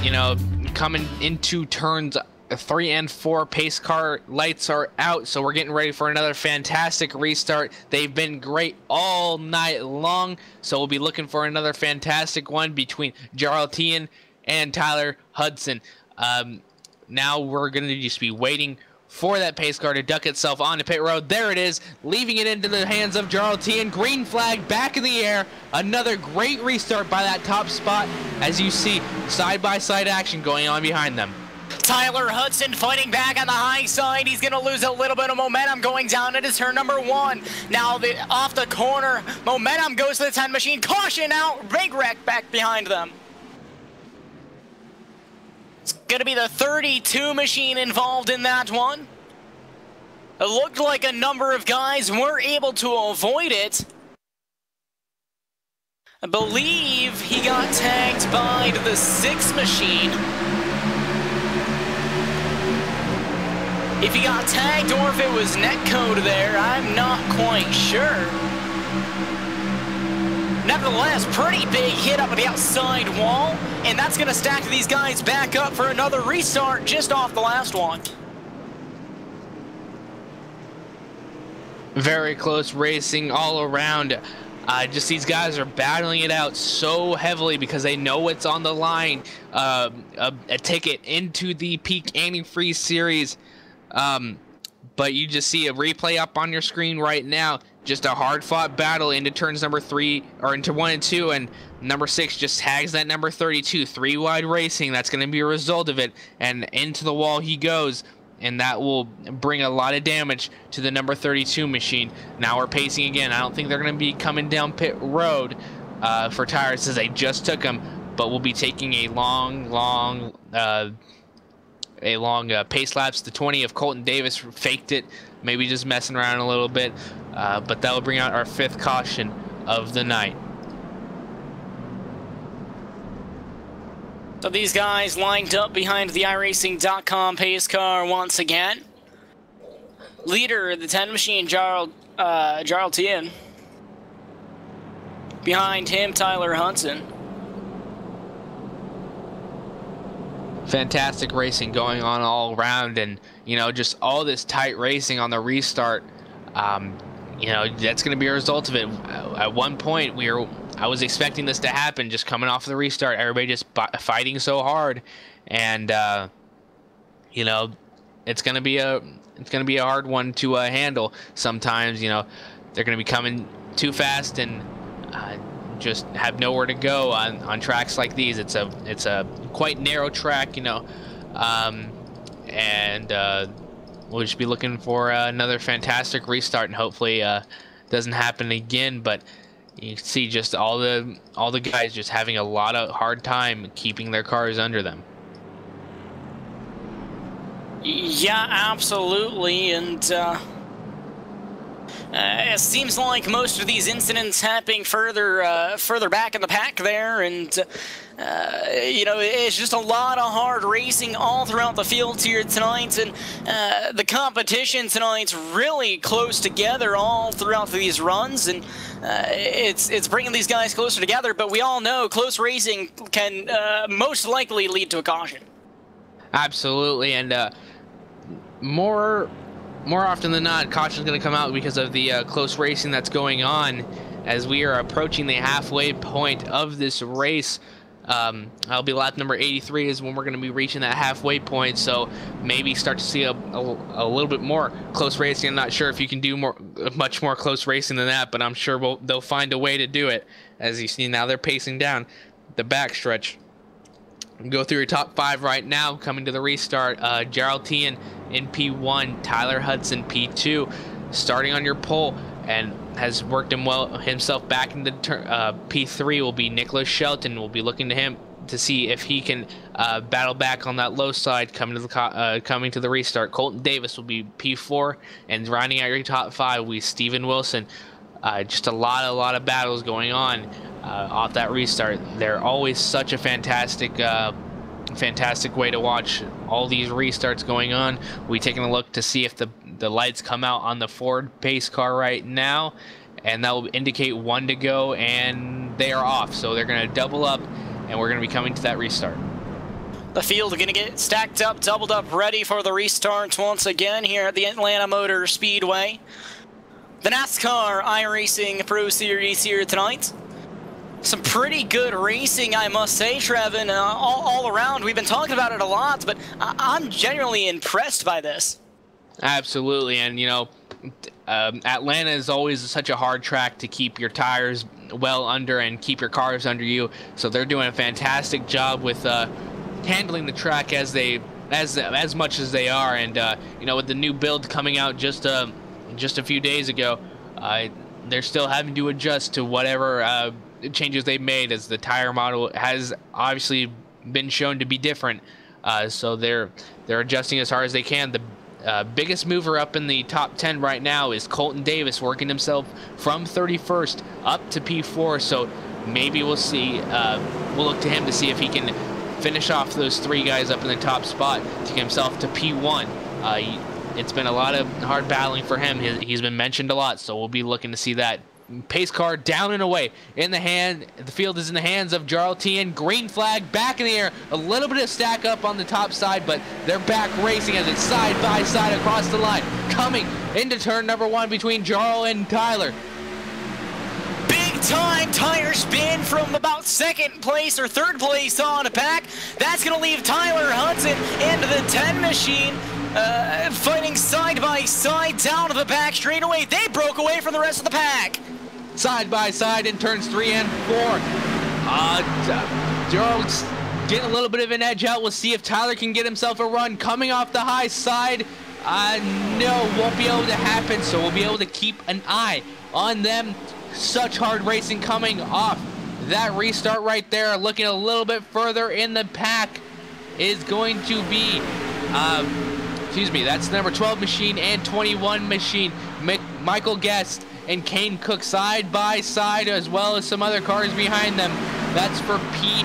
you know, coming into turns 3 and 4. Pace car lights are out, so we're getting ready for another fantastic restart. They've been great all night long, so we'll be looking for another fantastic one between Jarl T and Tyler Hudson. Now we're going to just be waiting for that pace car to duck itself onto pit road. There it is, leaving it into the hands of Jarl T, and green flag back in the air. Another great restart by that top spot, as you see side-by-side action going on behind them. Tyler Hudson fighting back on the high side. He's going to lose a little bit of momentum going down into turn number 1. Now off the corner, momentum goes to the 10 machine. Caution out, big wreck back behind them. It's going to be the 32 machine involved in that one. It looked like a number of guys were able to avoid it. I believe he got tagged by the 6 machine. if he got tagged or if it was netcode there, I'm not quite sure. Nevertheless, pretty big hit up at the outside wall, and that's going to stack these guys back up for another restart just off the last one. Very close racing all around. Just these guys are battling it out so heavily because they know what's on the line. A ticket into the Peak Antifreeze series. But you just see a replay up on your screen right now. Just a hard-fought battle into turns number 3, or into 1 and 2, and number 6 just tags that number 32. 3-wide racing, that's going to be a result of it, and into the wall he goes, and that will bring a lot of damage to the number 32 machine. Now we're pacing again. I don't think they're going to be coming down pit road for tires, as they just took them, but we'll be taking a long pace lapse. The 20 of Colton Davis faked it, maybe just messing around a little bit, but that will bring out our 5th caution of the night. So these guys lined up behind the iRacing.com pace car once again. Leader, the 10 machine, Jarl Tien. Behind him, Tyler Hudson. Fantastic racing going on all around, and you know, just all this tight racing on the restart. You know, that's going to be a result of it. At one point, I was expecting this to happen, just coming off the restart. Everybody just fighting so hard, and you know, it's going to be a hard one to handle. Sometimes, you know, they're going to be coming too fast and just have nowhere to go on tracks like these. It's a quite narrow track, you know, and we'll just be looking for another fantastic restart, and hopefully doesn't happen again. But you can see just all the guys just having a lot of hard time keeping their cars under them. Yeah, absolutely, and it seems like most of these incidents happening further back in the pack there, and you know, it's just a lot of hard racing all throughout the fields here tonight, and the competition tonight's really close together all throughout these runs, and it's bringing these guys closer together. But we all know close racing can most likely lead to a caution. Absolutely, and more often than not, caution's going to come out because of the close racing that's going on as we are approaching the halfway point of this race. I'll be lap number 83 is when we're going to be reaching that halfway point, so maybe start to see a little bit more close racing. I'm not sure if you can do much more close racing than that, but I'm sure they'll find a way to do it. As you see now, they're pacing down the backstretch. Go through your top 5 right now. Coming to the restart, Gerald Tien in P1, Tyler Hudson P2. Starting on your pole and has worked himself back into P3 will be Nicholas Shelton. We'll be looking to him to see if he can battle back on that low side coming to the restart. Colton Davis will be P4, and rounding out your top 5 will be Steven Wilson. Just a lot of battles going on off that restart. They're always such a fantastic way to watch all these restarts going on. We're taking a look to see if the lights come out on the Ford pace car right now, and that will indicate 1 to go, and they are off. So they're going to double up, and we're going to be coming to that restart. The field are going to get stacked up, doubled up, ready for the restart once again here at the Atlanta Motor Speedway. The NASCAR iRacing Pro Series here tonight. Some pretty good racing, I must say, Trevin, all around. We've been talking about it a lot, but I'm genuinely impressed by this. Absolutely, and you know, Atlanta is always such a hard track to keep your tires well under and keep your cars under you. So they're doing a fantastic job with handling the track as much as they are. And you know, with the new build coming out just a few days ago, they're still having to adjust to whatever changes they've made, as the tire model has obviously been shown to be different. So they're adjusting as hard as they can. The biggest mover up in the top 10 right now is Colton Davis, working himself from 31st up to P4. So maybe we'll see. We'll look to him to see if he can finish off those 3 guys up in the top spot to get himself to P1. it's been a lot of hard battling for him. He's been mentioned a lot, so we'll be looking to see that. Pace car down and away. The field is in the hands of Jarl Tien. Green flag back in the air. A little bit of stack up on the top side, but they're back racing as it's side by side across the line. Coming into turn number 1 between Jarl and Tyler. Big time tire spin from about 2nd place or 3rd place on a pack. That's going to leave Tyler Hudson into the 10 machine. Fighting side by side down to the back straightaway. They broke away from the rest of the pack. Side by side in turns 3 and 4. Jarl's getting a little bit of an edge out. We'll see if Tyler can get himself a run. Coming off the high side. No, won't be able to happen. So we'll be able to keep an eye on them. Such hard racing coming off that restart right there. Looking a little bit further in the pack is going to be, that's number 12 machine and 21 machine. Michael Guest and Kane Cook side by side, as well as some other cars behind them. That's for P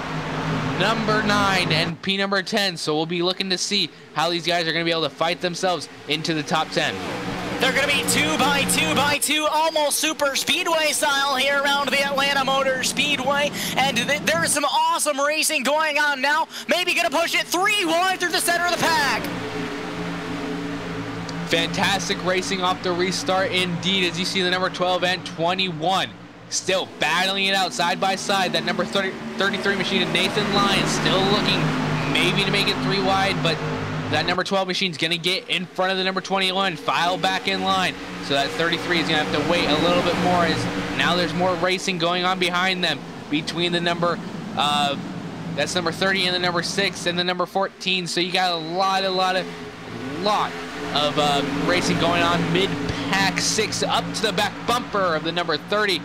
number 9 and P number 10. So we'll be looking to see how these guys are going to be able to fight themselves into the top 10. They're going to be 2 by 2 by 2, almost super speedway style here around the Atlanta Motor Speedway. And there's some awesome racing going on now. Maybe going to push it 3 wide through the center of the pack. Fantastic racing off the restart indeed, as you see the number 12 and 21 still battling it out side by side. That number 33 machine of Nathan Lyons still looking maybe to make it 3 wide, but that number 12 machine is going to get in front of the number 21, file back in line. So that 33 is going to have to wait a little bit more, as now there's more racing going on behind them between the number, that's number 30 and the number 6 and the number 14. So you got a lot of racing going on mid-pack. 6 up to the back bumper of the number 30,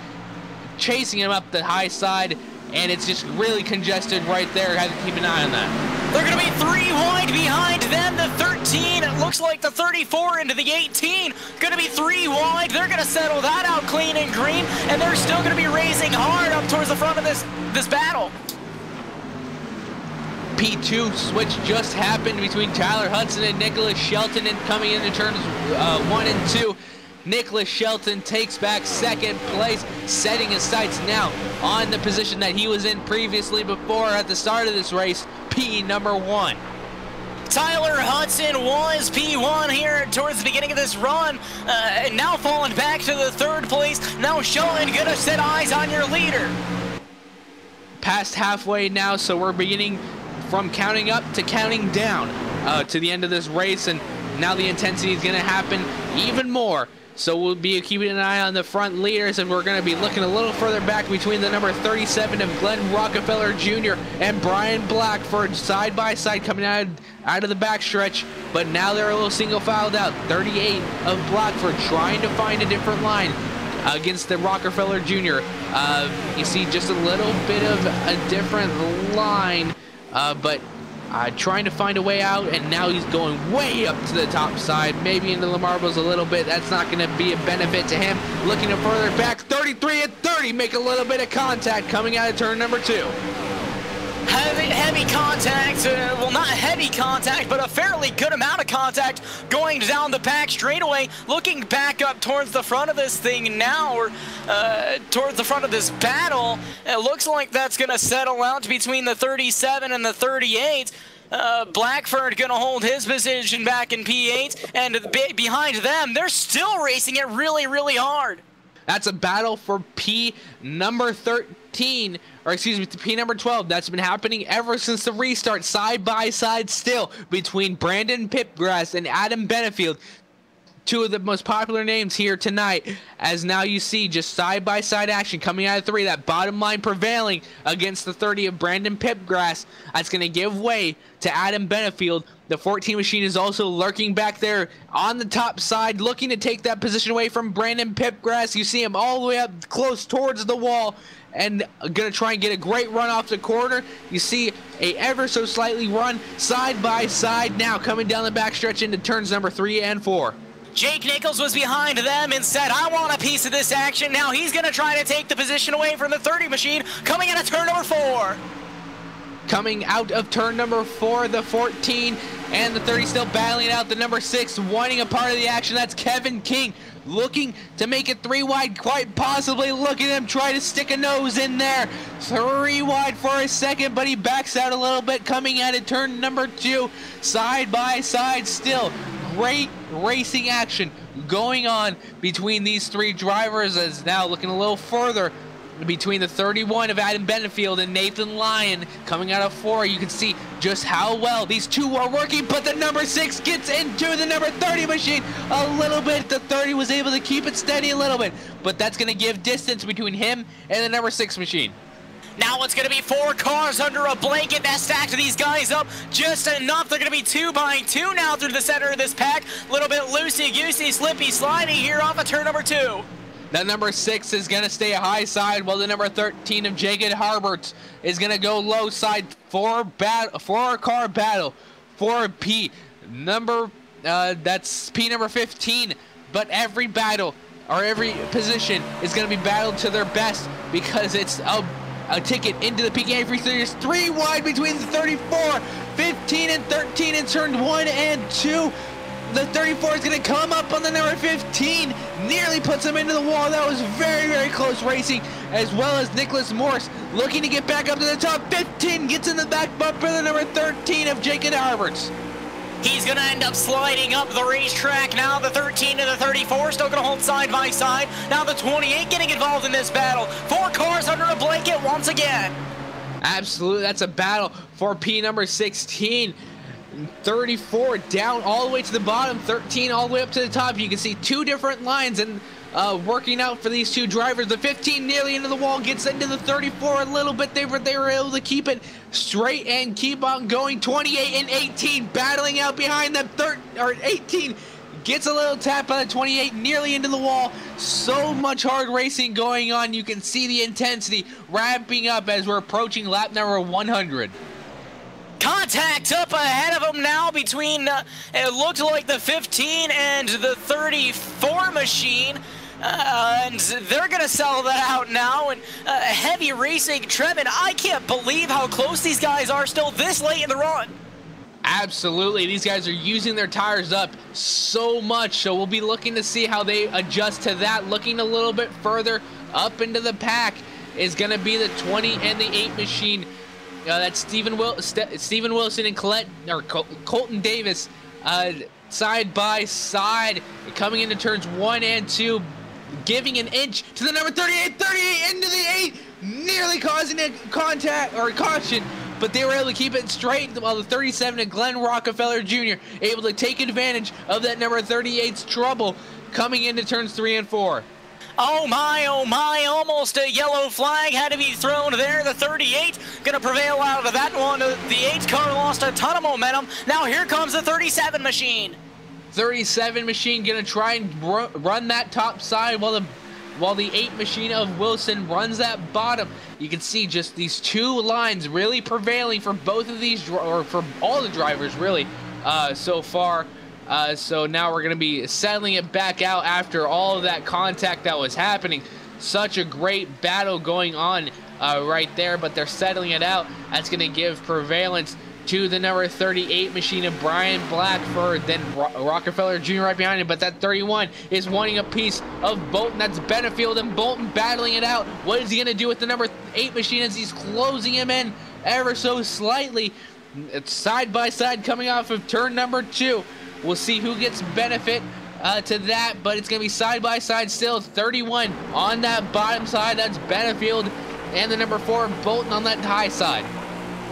chasing him up the high side, and it's just really congested right there. Have to keep an eye on that. They're going to be 3 wide behind them. The 13, it looks like the 34 into the 18. Going to be 3 wide. They're going to settle that out clean and green, and they're still going to be racing hard up towards the front of this battle. P2 switch just happened between Tyler Hudson and Nicholas Shelton, and coming into turns 1 and 2. Nicholas Shelton takes back 2nd place, setting his sights now on the position that he was in previously before at the start of this race, P number 1. Tyler Hudson was P1 here towards the beginning of this run, now falling back to the 3rd place. Now Shelton gonna set eyes on your leader. Past halfway now, so we're beginning from counting up to counting down to the end of this race, and now the intensity is going to happen even more. So we'll be keeping an eye on the front leaders, and we're going to be looking a little further back between the number 37 of Glenn Rockefeller Jr. and Brian Blackford side by side coming out of the backstretch. But now they're a little single filed out. 38 of Blackford trying to find a different line against the Rockefeller Jr. You see just a little bit of a different line, but trying to find a way out, and now he's going way up to the top side, maybe into the marbles a little bit. That's not going to be a benefit to him. Looking to further back, 33 and 30, make a little bit of contact coming out of turn number 2. Heavy contact, well, not heavy contact, but a fairly good amount of contact going down the back straightaway. Looking back up towards the front of this thing now, or towards the front of this battle, it looks like that's going to settle out between the 37 and the 38. Blackford going to hold his position back in P8, and behind them, they're still racing it really, really hard. That's a battle for P number 13, or excuse me, P number 12. That's been happening ever since the restart, side by side still, between Brandon Pipgrass and Adam Benefield. 2 of the most popular names here tonight, as now you see just side by side action coming out of 3. That bottom line prevailing against the 30 of Brandon Pipgrass. That's going to give way to Adam Benefield. The 14 machine is also lurking back there on the top side, looking to take that position away from Brandon Pipgrass. You see him all the way up close towards the wall, and going to try and get a great run off the corner. You see a ever so slightly run side by side now coming down the backstretch into turns number 3 and 4. Jake Nichols was behind them and said, I want a piece of this action. Now he's going to try to take the position away from the 30 machine, coming out of turn number 4. Coming out of turn number 4, the 14, and the 30 still battling it out. The number 6 wanting a part of the action. That's Kevin King, looking to make it 3 wide, quite possibly. Look at him try to stick a nose in there. 3 wide for a second, but he backs out a little bit, coming at it. Turn number 2, side by side still. Great racing action going on between these 3 drivers, as now looking a little further between the 31 of Adam Benefield and Nathan Lyon coming out of 4. You can see just how well these 2 are working, but the number 6 gets into the number 30 machine a little bit. The 30 was able to keep it steady a little bit, but that's going to give distance between him and the number 6 machine. Now it's going to be 4 cars under a blanket that stacked these guys up just enough. They're going to be 2 by 2 now through the center of this pack. A little bit loosey-goosey, slippy, slidey here off of turn number 2. The number 6 is going to stay high side, while the number 13 of Jacob Harbert is going to go low side. 4-car battle for P. That's P number 15. But every battle, or every position, is going to be battled to their best, because it's a ticket into the PK free series. 3 wide between the 34, 15, and 13 in turn 1 and 2. The 34 is going to come up on the number 15, nearly puts him into the wall. That was very, very close racing, as well as Nicholas Morse looking to get back up to the top. 15 gets in the back bumper, the number 13 of Jacob Alberts. He's going to end up sliding up the racetrack now. The 13 and the 34 still going to hold side by side. Now the 28 getting involved in this battle. 4 cars under a blanket once again. Absolutely, that's a battle for P number 16. 34 down all the way to the bottom, 13 all the way up to the top. You can see 2 different lines and working out for these 2 drivers. The 15 nearly into the wall, gets into the 34 a little bit. They were able to keep it straight and keep on going. 28 and 18 battling out behind them. 18 gets a little tap by the 28, nearly into the wall. So much hard racing going on. You can see the intensity ramping up as we're approaching lap number 100. Contact up ahead of them now between, it looked like the 15 and the 34 machine. And they're going to sell that out now. And heavy racing, Trevin, I can't believe how close these guys are still this late in the run. Absolutely, these guys are using their tires up so much, so we'll be looking to see how they adjust to that. Looking a little bit further up into the pack is going to be the 20 and the 8 machine. That's Stephen Wilson and Colton Davis side by side, coming into turns 1 and 2, giving an inch to the number 38 into the 8, nearly causing a contact or caution, but they were able to keep it straight, while the 37 and Glenn Rockefeller Jr. able to take advantage of that number 38's trouble coming into turns 3 and 4. Oh my, almost a yellow flag had to be thrown there. The 38 going to prevail out of that one. The 8 car lost a ton of momentum. Now here comes the 37 machine. 37 machine going to try and run that top side, while the 8 machine of Wilson runs that bottom. You can see just these 2 lines really prevailing for both of these, or for all the drivers really, so far. So now we're going to be settling it back out after all of that contact that was happening. Such a great battle going on right there, but they're settling it out. That's going to give prevalence to the number 38 machine of Brian Blackford, then Rockefeller Jr. right behind him, but that 31 is wanting a piece of Bolton. That's Benefield, and Bolton battling it out. What is he going to do with the number 8 machine as he's closing him in ever so slightly? It's side by side coming off of turn number 2. We'll see who gets benefit to that, but it's going to be side by side still. 31 on that bottom side, that's Benefield, and the number 4, Bolton, on that high side.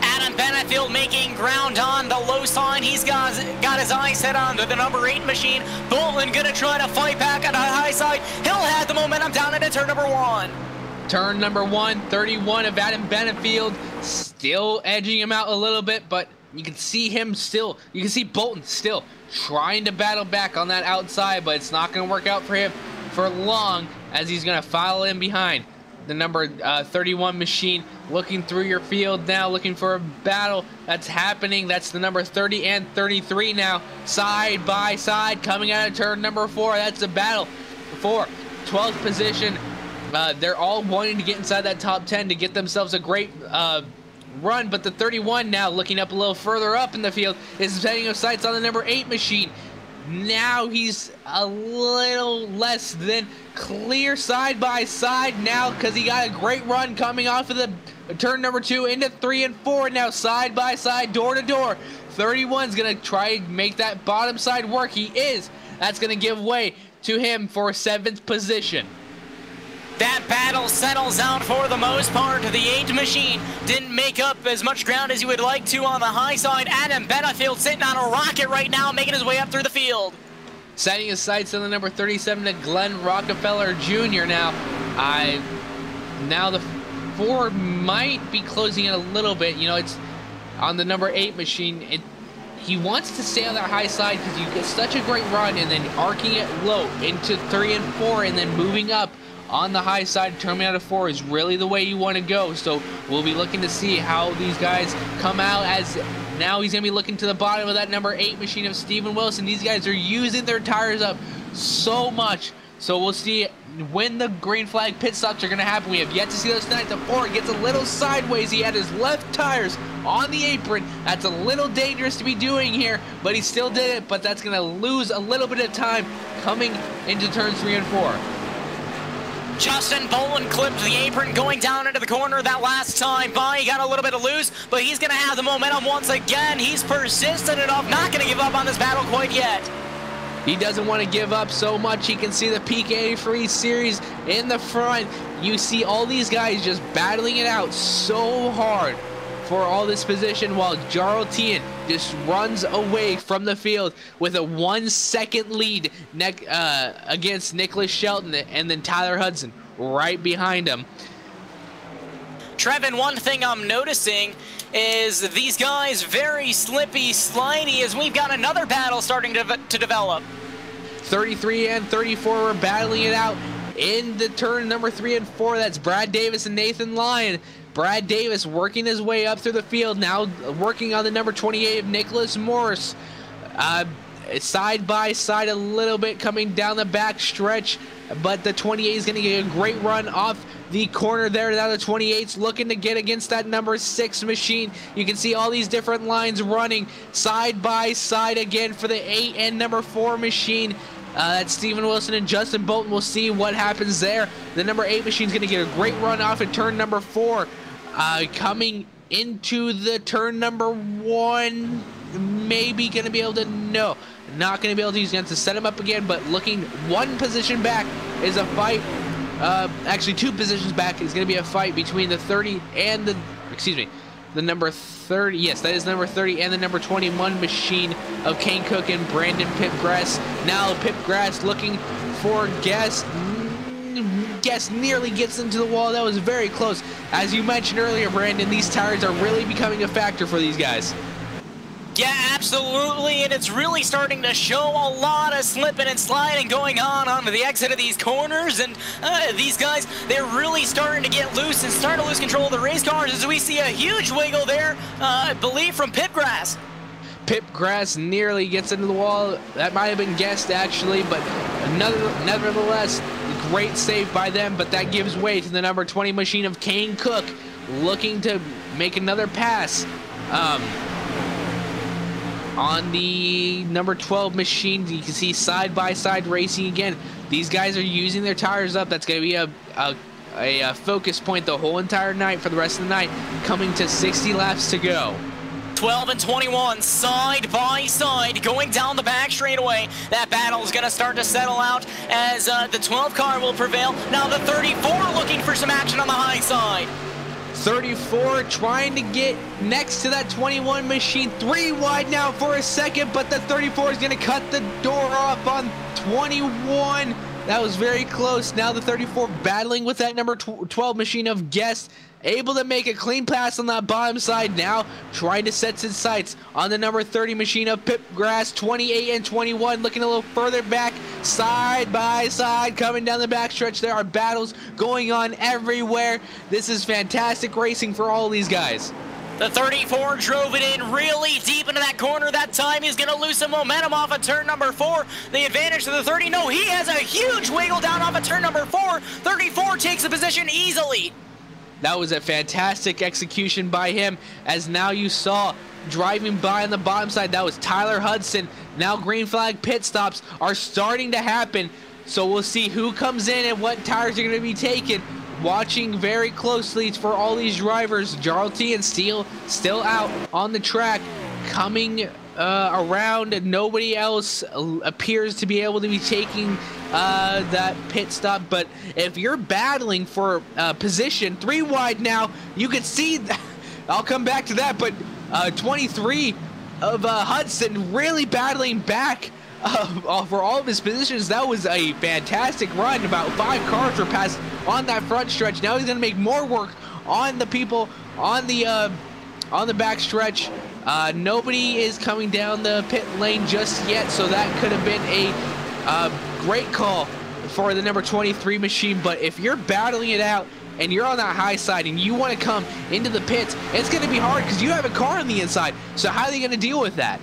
Adam Benefield making ground on the low side. He's got his eyes set on the number 8 machine. Bolton going to try to fight back on the high side. He'll have the momentum down into turn number 1. Turn number 1, 31 of Adam Benefield, still edging him out a little bit, but you can see him still, you can see Bolton still trying to battle back on that outside, but it's not going to work out for him for long, as he's going to follow in behind. The number 31 machine looking through your field now, looking for a battle that's happening. That's the number 30 and 33 now, side by side, coming out of turn number 4. That's a battle for 12th position. They're all wanting to get inside that top 10 to get themselves a great run, but the 31 now looking up a little further up in the field is setting up sights on the number 8 machine. Now he's a little less than clear side by side now because he got a great run coming off of the turn number 2 into 3 and 4. Now side by side, door to door. 31's going to try and make that bottom side work. He is. That's going to give way to him for 7th position. That battle settles out for the most part. The 8 machine didn't make up as much ground as you would like to on the high side. Adam Benefield sitting on a rocket right now, making his way up through the field. Setting his sights on the number 37 to Glenn Rockefeller Jr. Now the 4 might be closing in a little bit. You know, it's on the number 8 machine. He wants to stay on that high side because you get such a great run and then arcing it low into 3 and 4 and then moving up on the high side, turning out of 4 is really the way you want to go. So we'll be looking to see how these guys come out, as now he's going to be looking to the bottom of that number 8 machine of Steven Wilson. These guys are using their tires up so much. So we'll see when the green flag pit stops are going to happen. We have yet to see those tonight. The 4 gets a little sideways. He had his left tires on the apron. That's a little dangerous to be doing here, but he still did it. But that's going to lose a little bit of time coming into turns 3 and 4. Justin Bolin clipped the apron going down into the corner that last time by. He got a little bit of loose, but he's going to have the momentum once again. He's persistent enough, not going to give up on this battle quite yet. He doesn't want to give up so much. He can see the PK3 series in the front. You see all these guys just battling it out so hard for all this position, while Jarl Tien just runs away from the field with a 1 second lead against Nicholas Shelton, and then Tyler Hudson right behind him. Trevin, one thing I'm noticing is these guys very slippy, slidey, as we've got another battle starting to develop. 33 and 34 are battling it out in the turn number 3 and 4. That's Brad Davis and Nathan Lyon. Brad Davis working his way up through the field, now working on the number 28 of Nicholas Morris. Side by side a little bit coming down the back stretch, but the 28 is going to get a great run off the corner there. Now the 28's looking to get against that number 6 machine. You can see all these different lines running side by side again for the 8 and number 4 machine. That's Steven Wilson and Justin Bolton. We'll see what happens there. The number 8 machine is going to get a great run off at turn number 4. Coming into the turn number 1, maybe going to be able to, no, not going to be able to. He's going to set him up again, but looking 1 position back is a fight. Actually 2 positions back is going to be a fight between the 30 and the number 30. Yes, that is number 30 and the number 21 machine of Kane Cook and Brandon Pipgrass. Now Pipgrass looking for Guest nearly gets into the wall. That was very close. As you mentioned earlier, Brandon, these tires are really becoming a factor for these guys. Yeah, absolutely, and it's really starting to show a lot of slipping and sliding going on onto the exit of these corners, and these guys, they're really starting to get loose and start to lose control of the race cars, as we see a huge wiggle there, I believe, from Pipgrass. Pipgrass nearly gets into the wall. That might have been guessed, actually, but nevertheless, great save by them, but that gives way to the number 20 machine of Kane Cook, looking to make another pass. On the number 12 machine, you can see side-by-side racing again. These guys are using their tires up. That's going to be a focus point the whole entire night for the rest of the night, coming to 60 laps to go. 12 and 21, side by side, going down the back straightaway. That battle is going to start to settle out as the 12 car will prevail. Now the 34 looking for some action on the high side. 34 trying to get next to that 21 machine. 3 wide now for a second, but the 34 is going to cut the door off on 21. That was very close. Now the 34 battling with that number 12 machine of Guest. Able to make a clean pass on that bottom side. Now trying to set his sights on the number 30 machine of Pipgrass. 28 and 21 looking a little further back, side by side, coming down the backstretch. There are battles going on everywhere. This is fantastic racing for all these guys. The 34 drove it in really deep into that corner that time. He's going to lose some momentum off of turn number 4. The advantage to the 30. No, he has a huge wiggle down off of turn number 4. 34 takes the position easily. That was a fantastic execution by him, as now you saw driving by on the bottom side, that was Tyler Hudson. Now green flag pit stops are starting to happen, so we'll see who comes in and what tires are going to be taken. Watching very closely for all these drivers. Jarl T and Steele still out on the track, coming around. Nobody else appears to be able to be taking that pit stop, but if you're battling for position 3 wide now, you can see I'll come back to that, but 23 of Hudson really battling back for all of his positions. That was a fantastic run. About 5 cars were passed on that front stretch. Now he's going to make more work on the people on the back stretch. Nobody is coming down the pit lane just yet, so that could have been a great call for the number 23 machine. But if you're battling it out and you're on that high side and you want to come into the pits, it's going to be hard because you have a car on the inside. So how are they going to deal with that?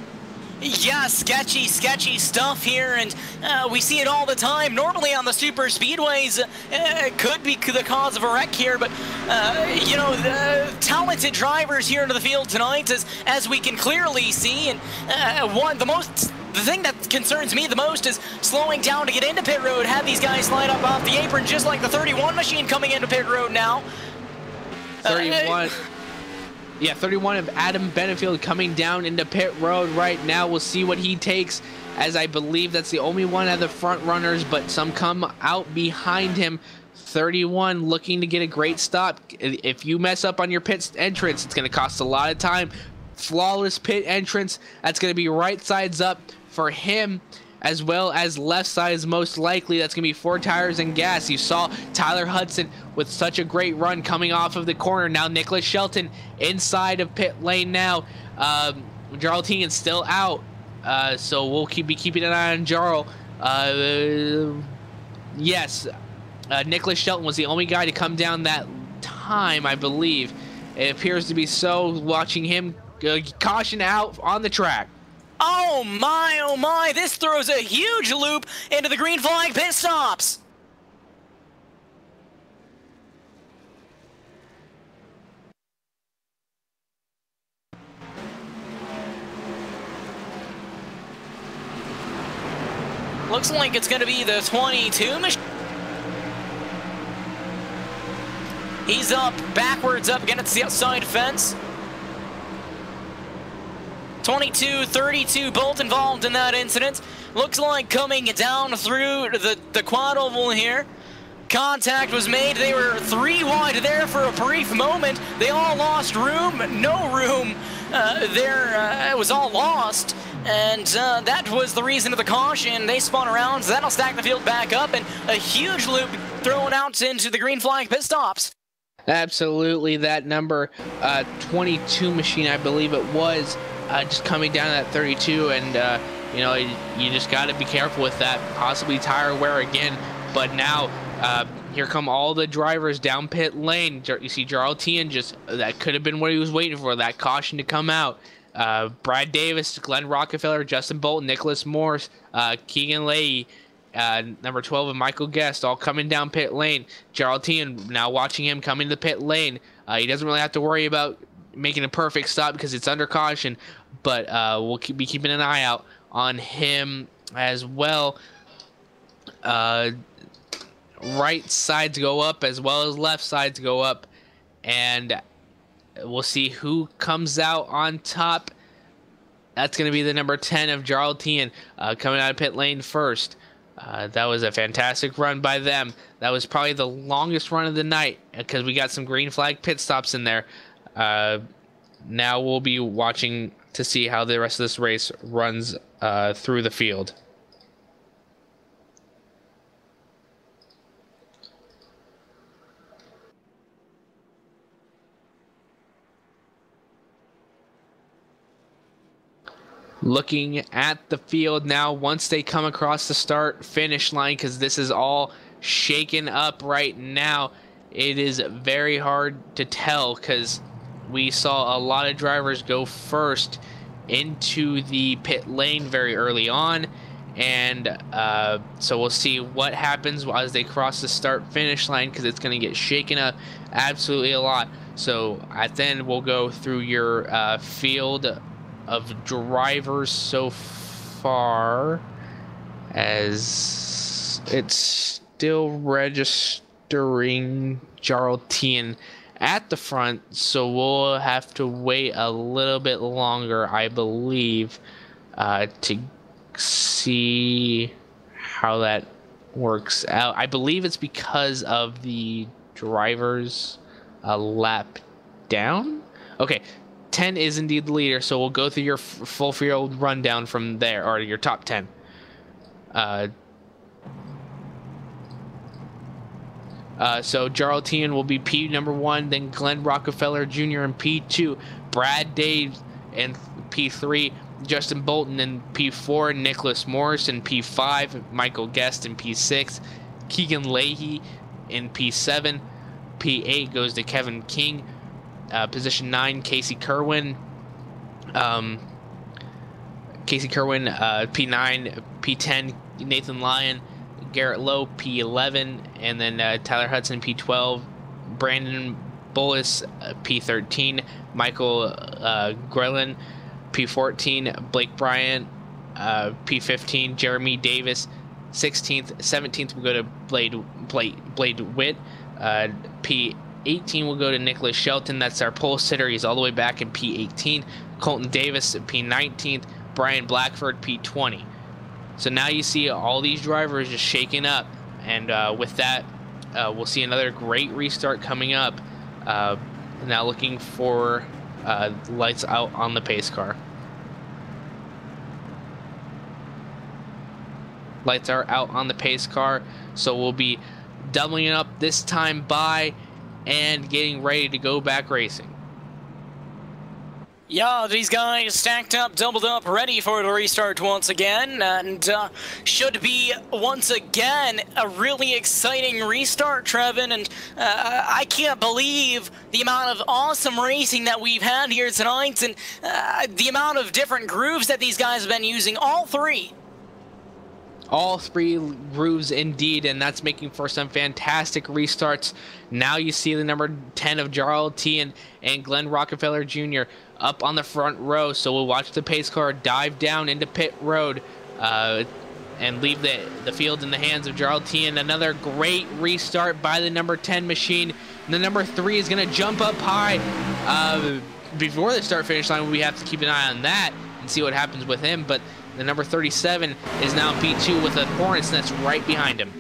Yeah, sketchy stuff here, and we see it all the time. Normally on the super speedways, it could be the cause of a wreck here, but you know, the talented drivers here into the field tonight, as we can clearly see, and the thing that concerns me the most is slowing down to get into pit road. Have these guys slide up off the apron, just like the 31 machine coming into pit road now. 31. Yeah, 31 of Adam Benefield coming down into pit road right now. We'll see what he takes, as I believe that's the only one of the front runners, but some come out behind him. 31 looking to get a great stop. If you mess up on your pit entrance, it's going to cost a lot of time. Flawless pit entrance, that's going to be right sides up for him, as well as left sides most likely. That's going to be 4 tires and gas. You saw Tyler Hudson with such a great run coming off of the corner. Now Nicholas Shelton inside of pit lane now. Jarl Teenan's still out, so we'll be keeping an eye on Jarl. Yes, Nicholas Shelton was the only guy to come down that time, I believe. It appears to be so. Watching him caution out on the track. Oh my, this throws a huge loop into the green flag pit stops. Looks like it's going to be the 22 machine. He's up, backwards up against the outside fence. 22, 32, both involved in that incident. Looks like coming down through the quad oval here. Contact was made. They were 3 wide there for a brief moment. They all lost room. No room there. It was all lost. And that was the reason of the caution. They spun around, so that'll stack the field back up, and a huge loop thrown out into the green flag pit stops. Absolutely, that number 22 machine, I believe it was, just coming down at 32, and you know, you just got to be careful with that. Possibly tire wear again, but now here come all the drivers down pit lane. You see Jarl Tien, just that could have been what he was waiting for, that caution to come out. Brad Davis, Glenn Rockefeller, Justin Bolt, Nicholas Morse, Keegan Leahy, number 12 and Michael Guest, all coming down pit lane. Jarl Tien, now watching him come into the pit lane. He doesn't really have to worry about making a perfect stop because it's under caution, but we'll be keeping an eye out on him as well. Right sides go up as well as left sides go up, and we'll see who comes out on top. That's going to be the number 10 of Jarl Tien, coming out of pit lane first. That was a fantastic run by them. That was probably the longest run of the night because we got some green flag pit stops in there. Now we'll be watching to see how the rest of this race runs through the field. Looking at the field now, once they come across the start-finish line, because this is all shaken up right now, it is very hard to tell because we saw a lot of drivers go first into the pit lane very early on, And so we'll see what happens as they cross the start-finish line, because it's going to get shaken up absolutely a lot. So at the end, we'll go through your field of drivers so far, as it's still registering Jarl Tien at the front, so we'll have to wait a little bit longer, I believe, to see how that works out. I believe it's because of the drivers lap down. Okay, 10 is indeed the leader, so we'll go through your full field rundown from there, or your top 10. So Jarl Tien will be P number 1, then Glenn Rockefeller Jr. in P2, Brad Dave in P3, Justin Bolton in P4, Nicholas Morris in P5, Michael Guest in P6, Keegan Leahy in P7, P8 goes to Kevin King, position 9, Casey Kerwin, P9, P10, Nathan Lyon, Garrett Lowe, P11, and then Tyler Hudson, P12, Brandon Bullis, P13, Michael Grelin, P14, Blake Bryant, P15, Jeremy Davis, 16th, 17th will go to Blade Witt, P18 will go to Nicholas Shelton, that's our pole sitter, he's all the way back in P18, Colton Davis, P19th, Brian Blackford, P20. So now you see all these drivers just shaking up, and with that, we'll see another great restart coming up. Now looking for lights out on the pace car. Lights are out on the pace car, so we'll be doubling it up this time by and getting ready to go back racing. Yeah, these guys stacked up, doubled up, ready for the restart once again, and should be, once again, a really exciting restart, Trevin, and I can't believe the amount of awesome racing that we've had here tonight, and the amount of different grooves that these guys have been using, all three. All three grooves indeed, and that's making for some fantastic restarts. Now you see the number 10 of Jarl Tien and Glenn Rockefeller Jr. up on the front row, so we'll watch the pace car dive down into pit road and leave the field in the hands of Jarl Tien. Another great restart by the number 10 machine. The number 3 is going to jump up high before the start-finish line. We have to keep an eye on that and see what happens with him, but the number 37 is now in P2 with a Hornets that's right behind him.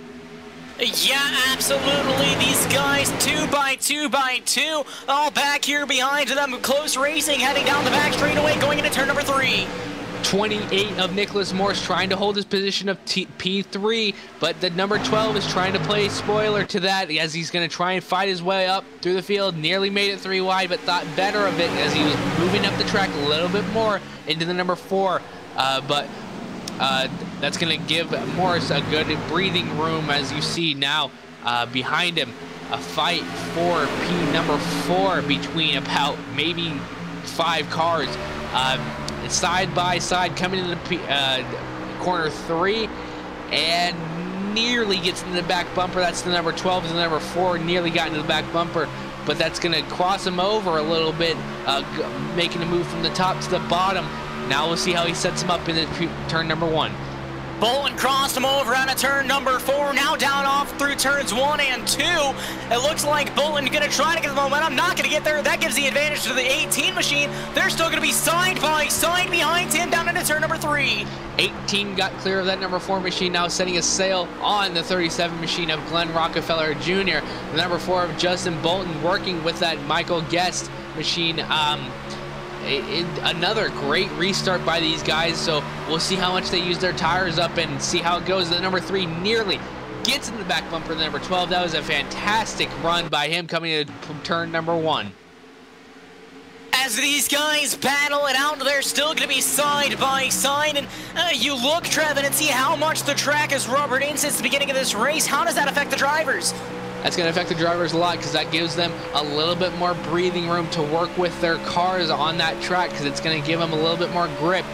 Yeah, absolutely. These guys, 2 by 2 by 2, all back here behind them. Close racing, heading down the back straightaway, going into turn number 3. 28 of Nicholas Morse trying to hold his position of P3, but the number 12 is trying to play spoiler to that as he's going to try and fight his way up through the field. Nearly made it 3 wide, but thought better of it as he was moving up the track a little bit more into the number 4. But that's going to give Morris a good breathing room, as you see now behind him. A fight for P number 4 between about maybe 5 cars. Side by side coming into the corner 3 and nearly gets into the back bumper. That's the number 12 and the number 4 nearly got into the back bumper, but that's going to cross him over a little bit, making a move from the top to the bottom. Now we'll see how he sets him up in the turn number 1. Bolton crossed him over out of turn number 4, now down off through turns 1 and 2. It looks like Bolton going to try to get the momentum, not going to get there. That gives the advantage to the 18 machine. They're still going to be side by side behind him down into turn number 3. 18 got clear of that number 4 machine, now setting a sail on the 37 machine of Glenn Rockefeller Jr. The number 4 of Justin Bolton working with that Michael Guest machine. Another great restart by these guys, so we'll see how much they use their tires up and see how it goes. The number 3 nearly gets in the back bumper of the number 12. That was a fantastic run by him coming into turn number 1. As these guys battle it out, they're still going to be side by side, and you look, Trevin, and see how much the track has rubbered in since the beginning of this race. How does that affect the drivers? That's going to affect the drivers a lot because that gives them a little bit more breathing room to work with their cars on that track, because it's going to give them a little bit more grip.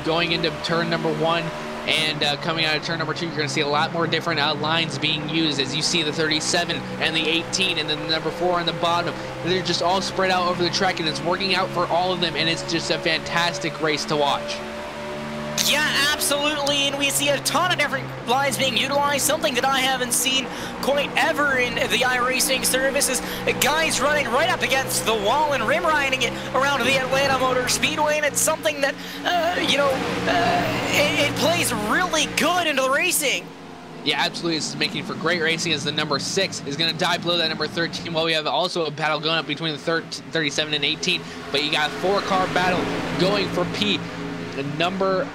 Going into turn number 1, And coming out of turn number 2, you're going to see a lot more different lines being used, as you see the 37 and the 18 and then the number 4 on the bottom. They're just all spread out over the track, and it's working out for all of them, and it's just a fantastic race to watch. Yeah, absolutely, and we see a ton of different lines being utilized, something that I haven't seen quite ever in the iRacing service is guys running right up against the wall and rim riding it around the Atlanta Motor Speedway, and it's something that, it plays really good into the racing. Yeah, absolutely. It's making for great racing, as the number 6 is going to dive below that number 13, while we have also a battle going up between the 37 and 18, but you got a 4-car battle going for P number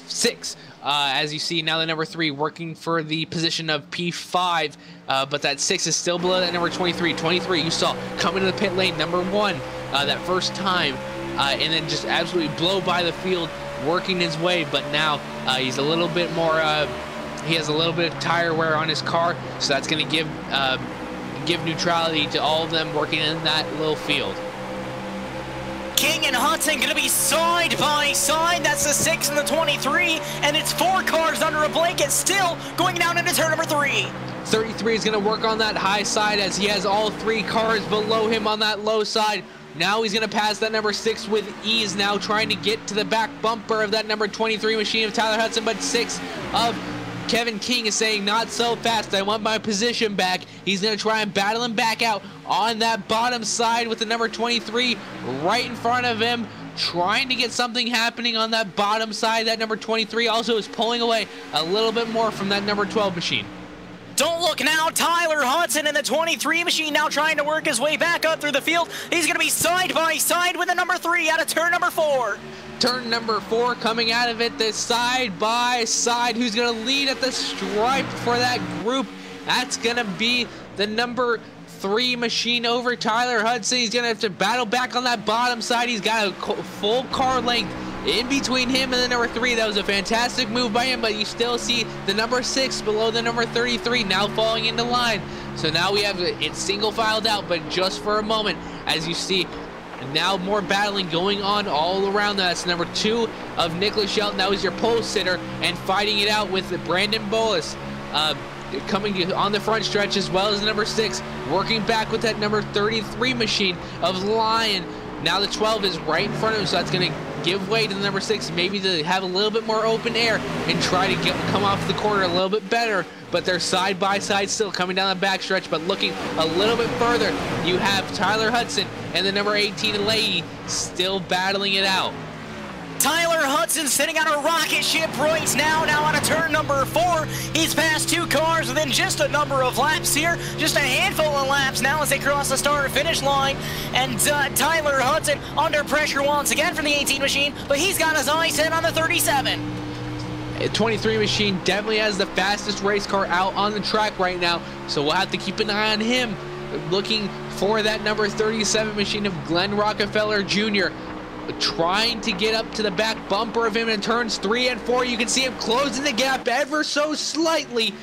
6. As you see now, the number 3 working for the position of P5, but that 6 is still below that number 23. 23 you saw coming to the pit lane, number 1 that first time, and then just absolutely blow by the field, working his way. But now he's a little bit more he has a little bit of tire wear on his car, so that's going to give neutrality to all of them working in that little field. King and Hudson going to be side by side. That's the 6 and the 23, and it's 4 cars under a blanket still going down into turn number 3. 33 is going to work on that high side, as he has all 3 cars below him on that low side. Now he's going to pass that number 6 with ease, now trying to get to the back bumper of that number 23 machine of Tyler Hudson, but 6 of Kevin King is saying, not so fast, I want my position back. He's going to try and battle him back out on that bottom side with the number 23 right in front of him, trying to get something happening on that bottom side. That number 23 also is pulling away a little bit more from that number 12 machine. Don't look now, Tyler Hudson in the 23 machine now trying to work his way back up through the field. He's going to be side by side with the number 3 out of turn number 4. Turn number 4 coming out of it, the side by side. Who's going to lead at the stripe for that group? That's going to be the number 3 machine over Tyler Hudson. He's going to have to battle back on that bottom side. He's got a full car length in between him and the number 3. That was a fantastic move by him, but you still see the number 6 below the number 33 now falling into line. So now we have it single filed out, but just for a moment, as you see, now more battling going on all around. That's number 2 of Nicholas Shelton. That was your pole sitter, and fighting it out with Brandon Bolus coming on the front stretch, as well as number 6 working back with that number 33 machine of Lion. Now the 12 is right in front of him, so that's going to give way to the number 6, maybe to have a little bit more open air and try to come off the corner a little bit better. But they're side by side still coming down the back stretch, but looking a little bit further, you have Tyler Hudson and the number 18 Leahy still battling it out. Tyler Hudson sitting on a rocket ship right now out of turn number 4. He's passed 2 cars within just a number of laps here, just a handful of laps now as they cross the start-finish line. And Tyler Hudson under pressure once again from the 18 machine, but he's got his eyes set on the 37. 23 machine definitely has the fastest race car out on the track right now, so we'll have to keep an eye on him, looking for that number 37 machine of Glenn Rockefeller Jr., trying to get up to the back bumper of him in turns 3 and 4. You can see him closing the gap ever so slightly,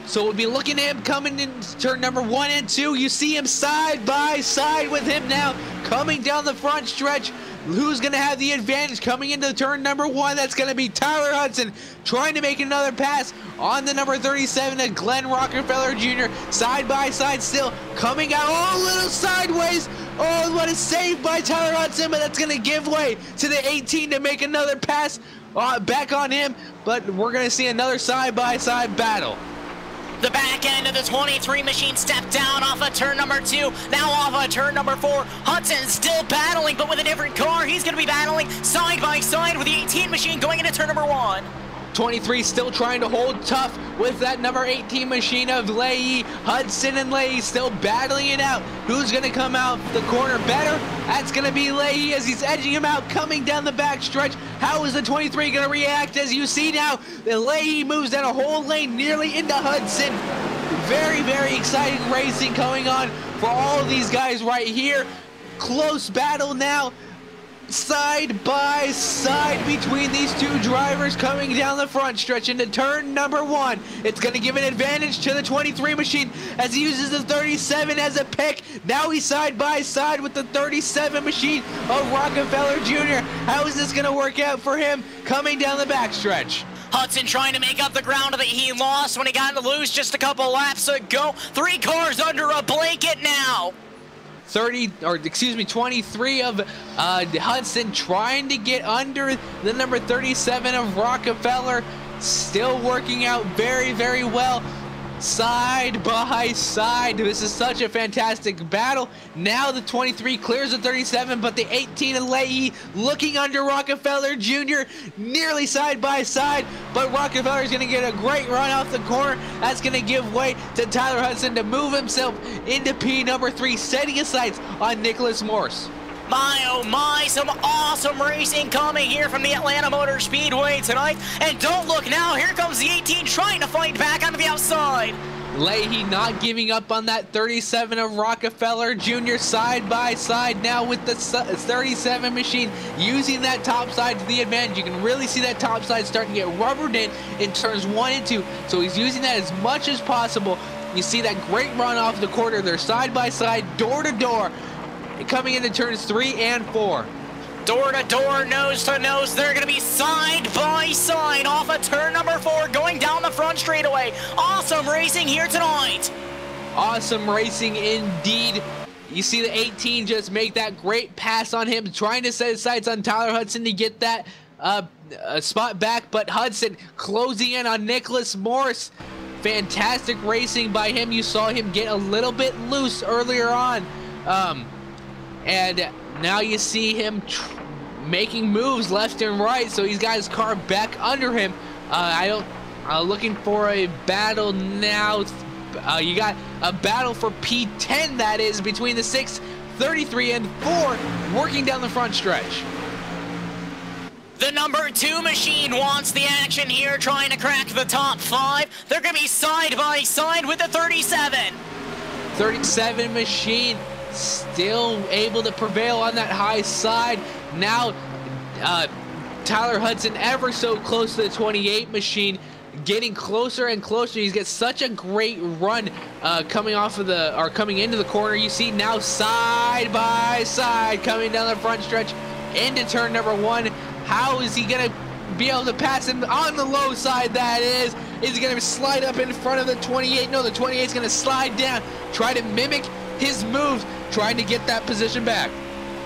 so we'll be looking at him coming into turn number 1 and 2. You see him side by side with him now coming down the front stretch. Who's going to have the advantage coming into turn number 1? That's going to be Tyler Hudson trying to make another pass on the number 37 to Glenn Rockefeller Jr. Side by side still coming out a little sideways. Oh, what a save by Tyler Hudson, but that's going to give way to the 18 to make another pass back on him. But we're going to see another side by side battle. The back end of the 23 machine stepped down off of turn number 2, now off of turn number 4. Hudson still battling, but with a different car. He's going to be battling side by side with the 18 machine going into turn number 1. 23 still trying to hold tough with that number 18 machine of Leahy. Hudson and Leahy still battling it out. Who's going to come out the corner better? That's going to be Leahy as he's edging him out, coming down the back stretch. How is the 23 going to react? As you see now, the Leahy moves down a whole lane nearly into Hudson. Very, very exciting racing going on for all of these guys right here. Close battle now. side by side between these two drivers coming down the front stretch into turn number 1. It's going to give an advantage to the 23 machine as he uses the 37 as a pick. Now he's side by side with the 37 machine of Rockefeller Jr. How is this going to work out for him coming down the backstretch? Hudson trying to make up the ground that he lost when he got loose just a couple laps ago. 3 cars under a blanket now. 23 of Hudson trying to get under the number 37 of Rockefeller. Still working out very, very well. Side by side. This is such a fantastic battle. Now the 23 clears the 37, but the 18 of Leahy looking under Rockefeller Jr. nearly side by side, but Rockefeller is going to get a great run off the corner. That's going to give way to Tyler Hudson to move himself into P number 3, setting his sights on Nicholas Morse. My, oh my, some awesome racing coming here from the Atlanta Motor Speedway tonight. And don't look now, here comes the 18 trying to fight back onto the outside. Leahy not giving up on that 37 of Rockefeller Jr. side by side now with the 37 machine using that top side to the advantage. You can really see that top side starting to get rubbered in turns 1 and 2. So he's using that as much as possible. You see that great run off the corner. They're side by side, door to door, coming into turns 3 and 4. Door to door, nose to nose, they're going to be side by side off of turn number 4, going down the front straightaway. Awesome racing here tonight. Awesome racing indeed. You see the 18 just make that great pass on him, trying to set his sights on Tyler Hudson to get that spot back, but Hudson closing in on Nicholas Morse. Fantastic racing by him. You saw him get a little bit loose earlier on. And now you see him making moves left and right, so he's got his car back under him. Looking for a battle now. You got a battle for P10, that is, between the 6, 33, and 4, working down the front stretch. The number 2 machine wants the action here, trying to crack the top 5. They're going to be side by side with the 37. 37 machine still able to prevail on that high side. Now Tyler Hudson ever so close to the 28 machine, getting closer and closer. He's got such a great run coming into the corner. You see now side by side coming down the front stretch into turn number 1. How is he gonna be able to pass him on the low side? That is he gonna slide up in front of the 28? No, the 28 is gonna slide down, try to mimic his moves, trying to get that position back.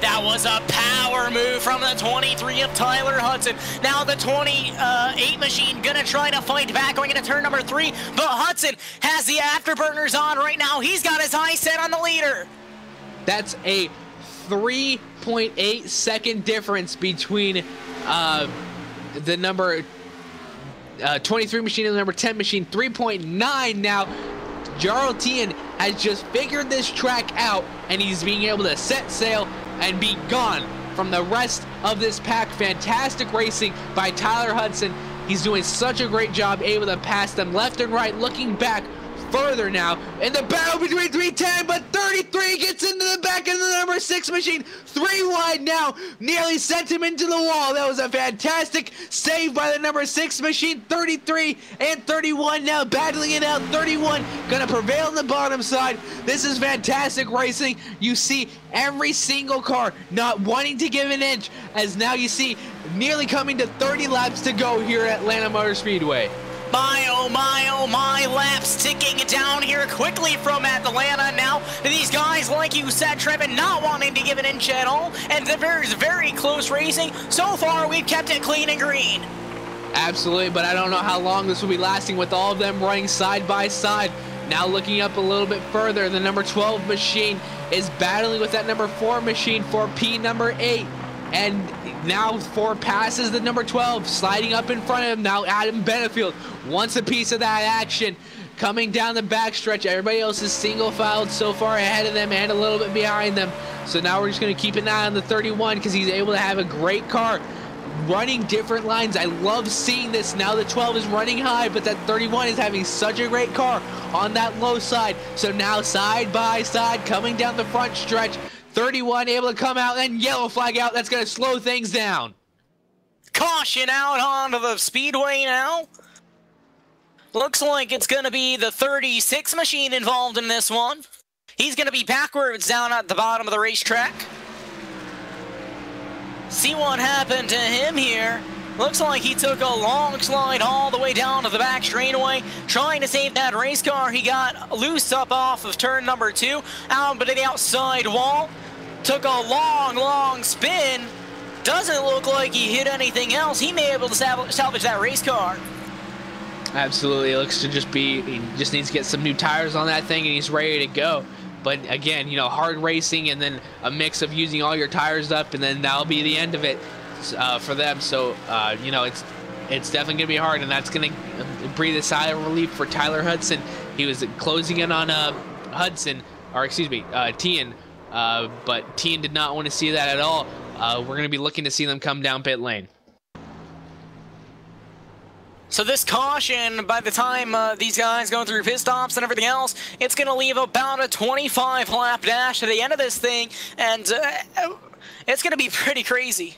That was a power move from the 23 of Tyler Hudson. Now the 28 machine gonna try to fight back going into turn number 3, but Hudson has the afterburners on right now. He's got his eyes set on the leader. That's a 3.8 second difference between the number 23 machine and the number 10 machine. 3.9 now. Jarl Tien has just figured this track out, and he's being able to set sail and be gone from the rest of this pack. Fantastic racing by Tyler Hudson. He's doing such a great job, able to pass them left and right, looking back further now in the battle between 310, but 33 gets into the back of the number 6 machine. 3 wide now, nearly sent him into the wall. That was a fantastic save by the number 6 machine. 33 and 31 now battling it out. 31 gonna prevail on the bottom side. This is fantastic racing. You see every single car not wanting to give an inch, as now you see nearly coming to 30 laps to go here at Atlanta Motor Speedway. My, oh my, oh my, laps ticking down here quickly from Atlanta now. These guys, like you said, Trevin, not wanting to give an inch at all, and there's very close racing. So far, we've kept it clean and green. Absolutely, but I don't know how long this will be lasting with all of them running side by side. Now looking up a little bit further, the number 12 machine is battling with that number 4 machine for P number 8. And now 4 passes the number 12, sliding up in front of him. Now Adam Benefield wants a piece of that action. Coming down the backstretch, everybody else is single filed so far ahead of them and a little bit behind them. So now we're just going to keep an eye on the 31 because he's able to have a great car running different lines. I love seeing this. Now the 12 is running high, but that 31 is having such a great car on that low side. So now side by side coming down the front stretch. 31 able to come out, then yellow flag out. That's going to slow things down. Caution out onto the speedway now. Looks like it's going to be the 36 machine involved in this one. He's going to be backwards down at the bottom of the racetrack. See what happened to him here. Looks like he took a long slide all the way down to the back straightaway, trying to save that race car. He got loose up off of turn number 2, out to the outside wall. Took a long spin. Doesn't look like he hit anything else. He may be able to salvage that race car. Absolutely, it looks to just be, he just needs to get some new tires on that thing and he's ready to go. But again, you know, hard racing and then a mix of using all your tires up, and then that'll be the end of it for them. So, you know, it's definitely going to be hard, and that's going to breathe a sigh of relief for Tyler Hudson. He was closing in on Hudson, or excuse me, Tian, but Tian did not want to see that at all. We're going to be looking to see them come down pit lane. So this caution, by the time these guys go through pit stops and everything else, it's going to leave about a 25 lap dash at the end of this thing, and it's going to be pretty crazy.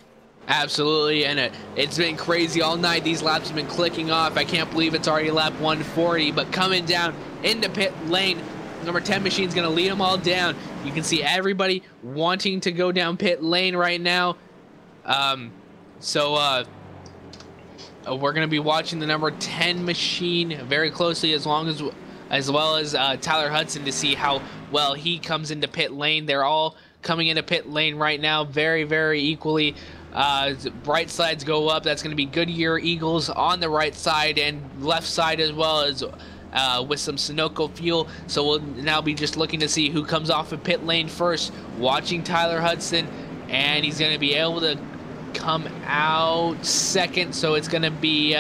Absolutely, and it's been crazy all night. These laps have been clicking off. I can't believe it's already lap 140, but coming down into pit lane, number 10 machine's going to lead them all down. You can see everybody wanting to go down pit lane right now. We're going to be watching the number 10 machine very closely, as well as Tyler Hudson, to see how well he comes into pit lane. They're all coming into pit lane right now very, very equally. Right sides go up. That's going to be Goodyear Eagles on the right side and left side, as well as with some Sunoco fuel. So we'll now be just looking to see who comes off of pit lane first, watching Tyler Hudson, and he's going to be able to come out second. So it's going to be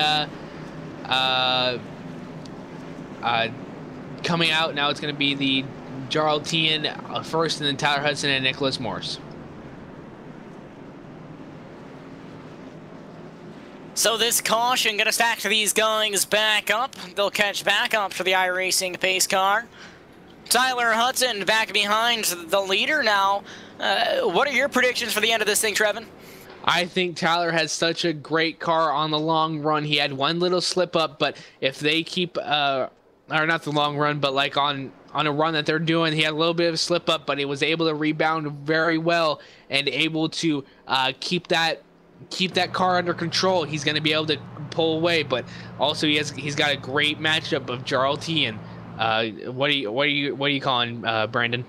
coming out now, it's going to be the Jarl Tian first, and then Tyler Hudson and Nicholas Morse. So this caution going to stack these guys back up. They'll catch back up for the iRacing pace car. Tyler Hudson back behind the leader now. What are your predictions for the end of this thing, Trevin? I think Tyler has such a great car on the long run. He had one little slip up, but if they keep, or not the long run, but like on a run that they're doing, he had a little bit of a slip up, but he was able to rebound very well and able to keep that car under control. He's going to be able to pull away, but also he's got a great matchup of Jarl Tian. What are you calling, Brandon?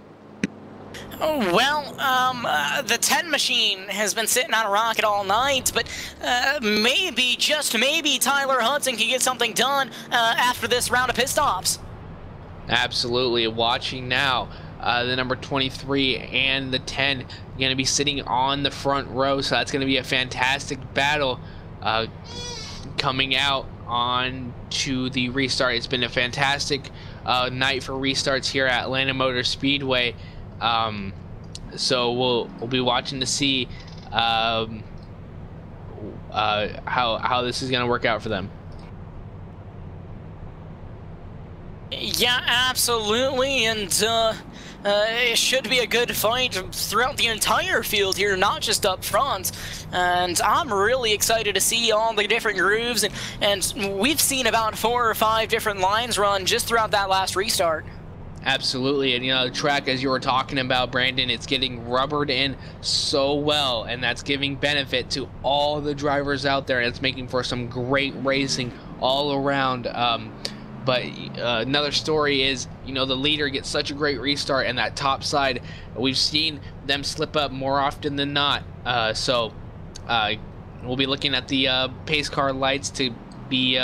Oh, well, the 10 machine has been sitting on a rocket all night, but maybe, just maybe, Tyler Hudson can get something done after this round of pit stops. Absolutely. Watching now, the number 23 and the 10 going to be sitting on the front row, so that's going to be a fantastic battle coming out on to the restart. It's been a fantastic night for restarts here at Atlanta Motor Speedway. So we'll be watching to see how this is going to work out for them. Yeah, absolutely, and it should be a good fight throughout the entire field here, not just up front. And I'm really excited to see all the different grooves, and we've seen about 4 or 5 different lines run just throughout that last restart. Absolutely, and you know, the track, as you were talking about, Brandon, it's getting rubbered in so well, and that's giving benefit to all the drivers out there. It's making for some great racing all around. But another story is, you know, the leader gets such a great restart, and that top side, we've seen them slip up more often than not. So we'll be looking at the pace car lights to be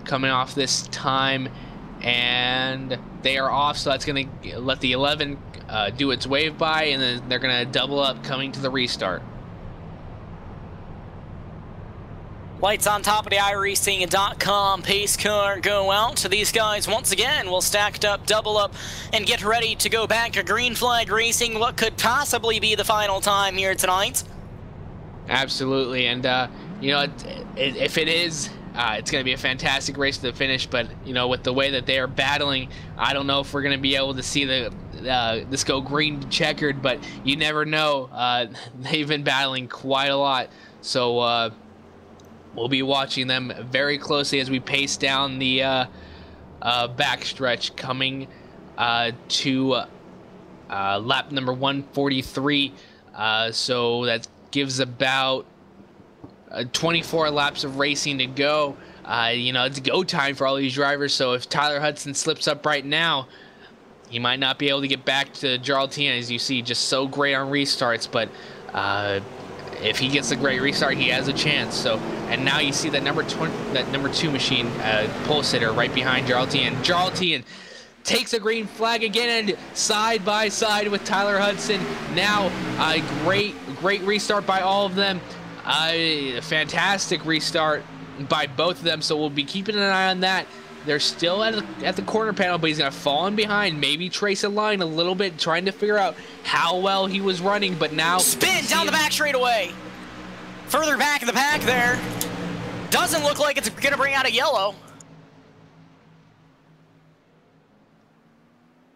coming off this time, and they are off, so that's going to let the 11 do its wave by, and then they're going to double up coming to the restart. Lights on top of the iRacing.com pace car go out. So these guys, once again, will stacked up, double up, and get ready to go back to green flag racing. What could possibly be the final time here tonight? Absolutely, and you know, if it is, it's going to be a fantastic race to the finish. But you know, with the way that they are battling, I don't know if we're going to be able to see this go green to checkered, but you never know. They've been battling quite a lot, so we'll be watching them very closely as we pace down the backstretch coming to lap number 143. So that gives about 24 laps of racing to go. You know, it's go time for all these drivers, so if Tyler Hudson slips up right now, he might not be able to get back to Jarltian, as you see, just so great on restarts, but if he gets a great restart, he has a chance. So, and now you see that number 2 machine, pole sitter, right behind Jarltian. Jarltian takes a green flag again, and side by side with Tyler Hudson. Now, a great restart by all of them. A fantastic restart by both of them, so we'll be keeping an eye on that. They're still at the corner panel, but he's going to fall in behind, maybe trace a line a little bit, trying to figure out how well he was running, but now... Spin down the back straightaway. Further back in the pack there. Doesn't look like it's going to bring out a yellow.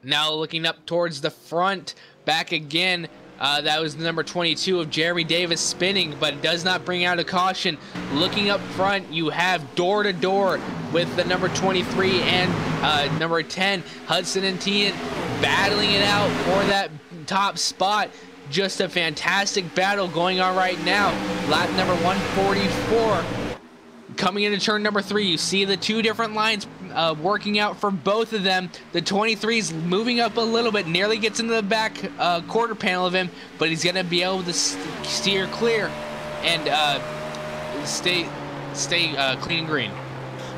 Now looking up towards the front, back again. That was the number 22 of Jeremy Davis spinning, but it does not bring out a caution. Looking up front, you have door-to-door with the number 23 and number 10, Hudson and Tian, battling it out for that top spot. Just a fantastic battle going on right now. Lap number 144. Coming into turn number 3, you see the two different lines working out for both of them. The 23's moving up a little bit, nearly gets into the back quarter panel of him, but he's going to be able to steer clear and stay clean and green.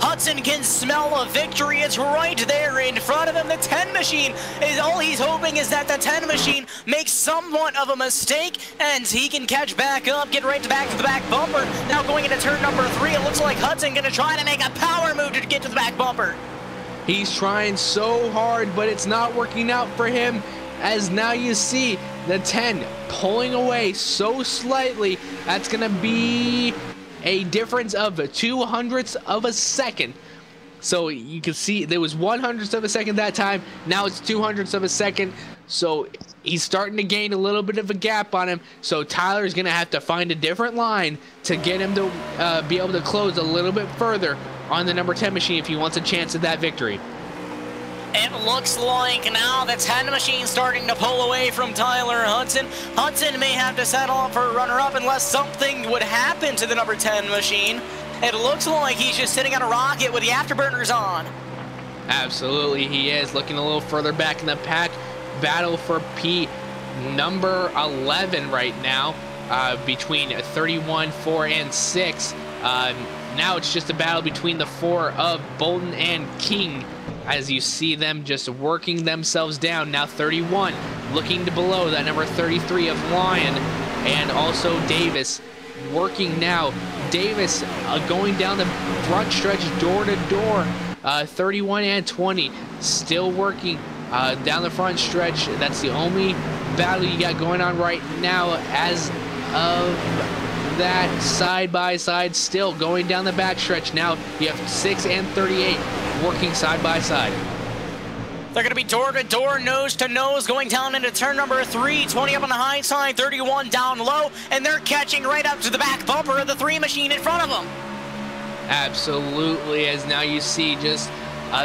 Hudson can smell a victory. It's right there in front of him. The 10 machine is all he's hoping is that the 10 machine makes somewhat of a mistake and he can catch back up, get right back to the back bumper. Now going into turn number 3, it looks like Hudson going to try to make a power move to get to the back bumper. He's trying so hard, but it's not working out for him, as now you see the 10 pulling away so slightly. That's going to be a difference of 0.02 of a second. So you can see there was 1/100th of a second that time. Now it's 2/200ths of a second. So he's starting to gain a little bit of a gap on him. So Tyler's going to have to find a different line to get him to be able to close a little bit further on the number 10 machine if he wants a chance at that victory. It looks like now the 10 machine starting to pull away from Tyler Hudson. Hudson may have to settle up for a runner-up unless something would happen to the number 10 machine. It looks like he's just sitting on a rocket with the afterburners on. Absolutely, he is. Looking a little further back in the pack. Battle for P number 11 right now, between 31, 4, and 6. Now it's just a battle between the 4 of Bolton and King, as you see them just working themselves down. Now 31 looking to below that number 33 of Lyon, and also Davis working now. Davis going down the front stretch door to door. 31 and 20 still working down the front stretch. That's the only battle you got going on right now as of that. Side by side still going down the back stretch. Now you have 6 and 38 working side by side. They're going to be door to door, nose to nose, going down into turn number 3. 20 up on the high side, 31 down low, and they're catching right up to the back bumper of the 3 machine in front of them. Absolutely, as now you see just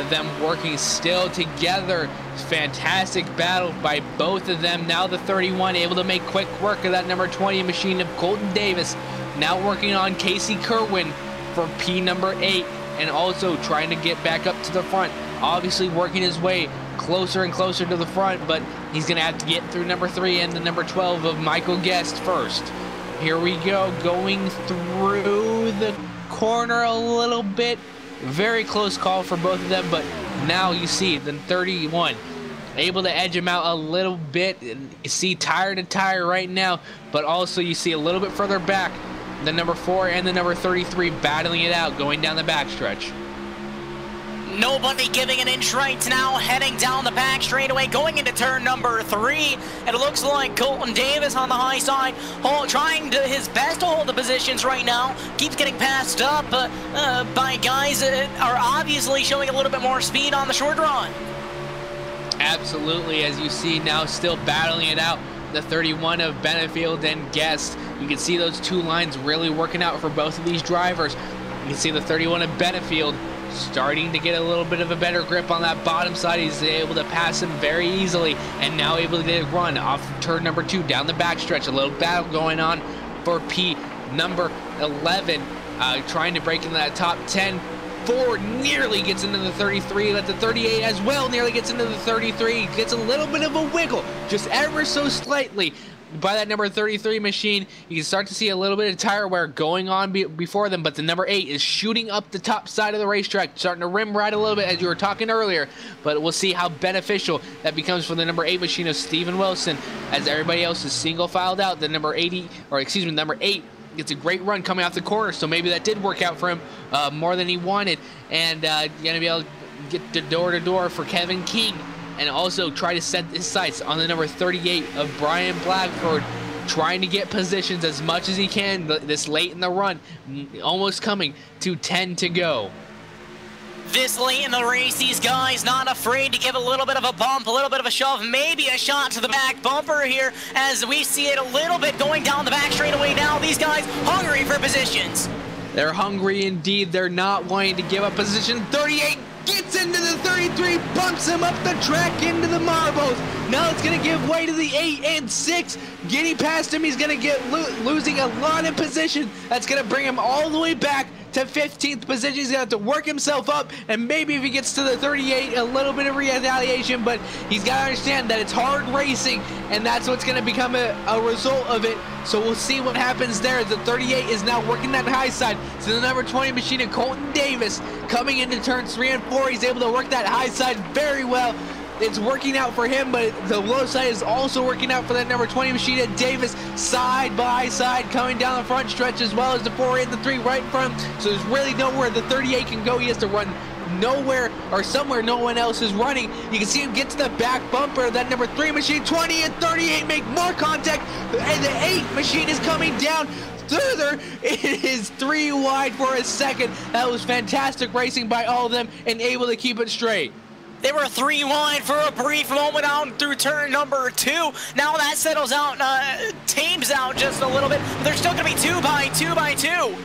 them working still together. Fantastic battle by both of them. Now the 31 able to make quick work of that number 20 machine of Colton Davis. Now working on Casey Kerwin for P number 8, and also trying to get back up to the front. Obviously working his way closer and closer to the front, but he's going to have to get through number 3 and the number 12 of Michael Guest first. Here we go, going through the corner a little bit. Very close call for both of them, but now you see the 31 able to edge him out a little bit. You see tire to tire right now, but also you see a little bit further back the number 4 and the number 33 battling it out going down the backstretch. Nobody giving an inch right now, heading down the back straightaway, going into turn number 3. And it looks like Colton Davis on the high side, trying his best to hold the positions right now. Keeps getting passed up by guys that are obviously showing a little bit more speed on the short run. Absolutely, as you see now, still battling it out. The 31 of Benefield and Guest. You can see those two lines really working out for both of these drivers. You can see the 31 of Benefield starting to get a little bit of a better grip on that bottom side. He's able to pass him very easily, and now able to get a run off turn number 2 down the backstretch. A little battle going on for P number 11, trying to break into that top 10. 4 nearly gets into the 33, but the 38 as well nearly gets into the 33. Gets a little bit of a wiggle, just ever so slightly, by that number 33 machine. You can start to see a little bit of tire wear going on before them, but the number 8 is shooting up the top side of the racetrack, starting to rim ride a little bit, as you were talking earlier. But we'll see how beneficial that becomes for the number 8 machine of Steven Wilson, as everybody else is single filed out. The number 80, or excuse me, number 8 gets a great run coming off the corner, so maybe that did work out for him more than he wanted. And gonna be able to get the door-to-door for Kevin King, and also try to set his sights on the number 38 of Brian Blackford, trying to get positions as much as he can this late in the run, almost coming to 10 to go. This late in the race, these guys not afraid to give a little bit of a bump, a little bit of a shove, maybe a shot to the back bumper here, as we see it a little bit going down the back straightaway now. These guys hungry for positions. They're hungry indeed. They're not wanting to give up position. 38 gets into the 33, bumps him up the track into the marbles. Now it's going to give way to the 8 and 6. Getting past him, he's going to get losing a lot of position. That's going to bring him all the way back to 15th position. He's going to have to work himself up, and maybe if he gets to the 38, a little bit of retaliation, but he's got to understand that it's hard racing, and that's what's going to become a result of it. So we'll see what happens there. The 38 is now working that high side. So the number 20 machine of Colton Davis coming into turns 3 and 4. He's able to work that high side very well. It's working out for him, but the low side is also working out for that number 20 machine of Davis, side by side, coming down the front stretch, as well as the 4 and the 3 right in front. So there's really nowhere the 38 can go. He has to run nowhere or somewhere no one else is running. You can see him get to the back bumper. That number 3 machine, 20 and 38 make more contact, and the 8 machine is coming down further. It is 3 wide for a second. That was fantastic racing by all of them, and able to keep it straight. They were 3 wide for a brief moment out through turn number 2. Now that settles out, tames out just a little bit, but they're still going to be 2 by 2 by 2.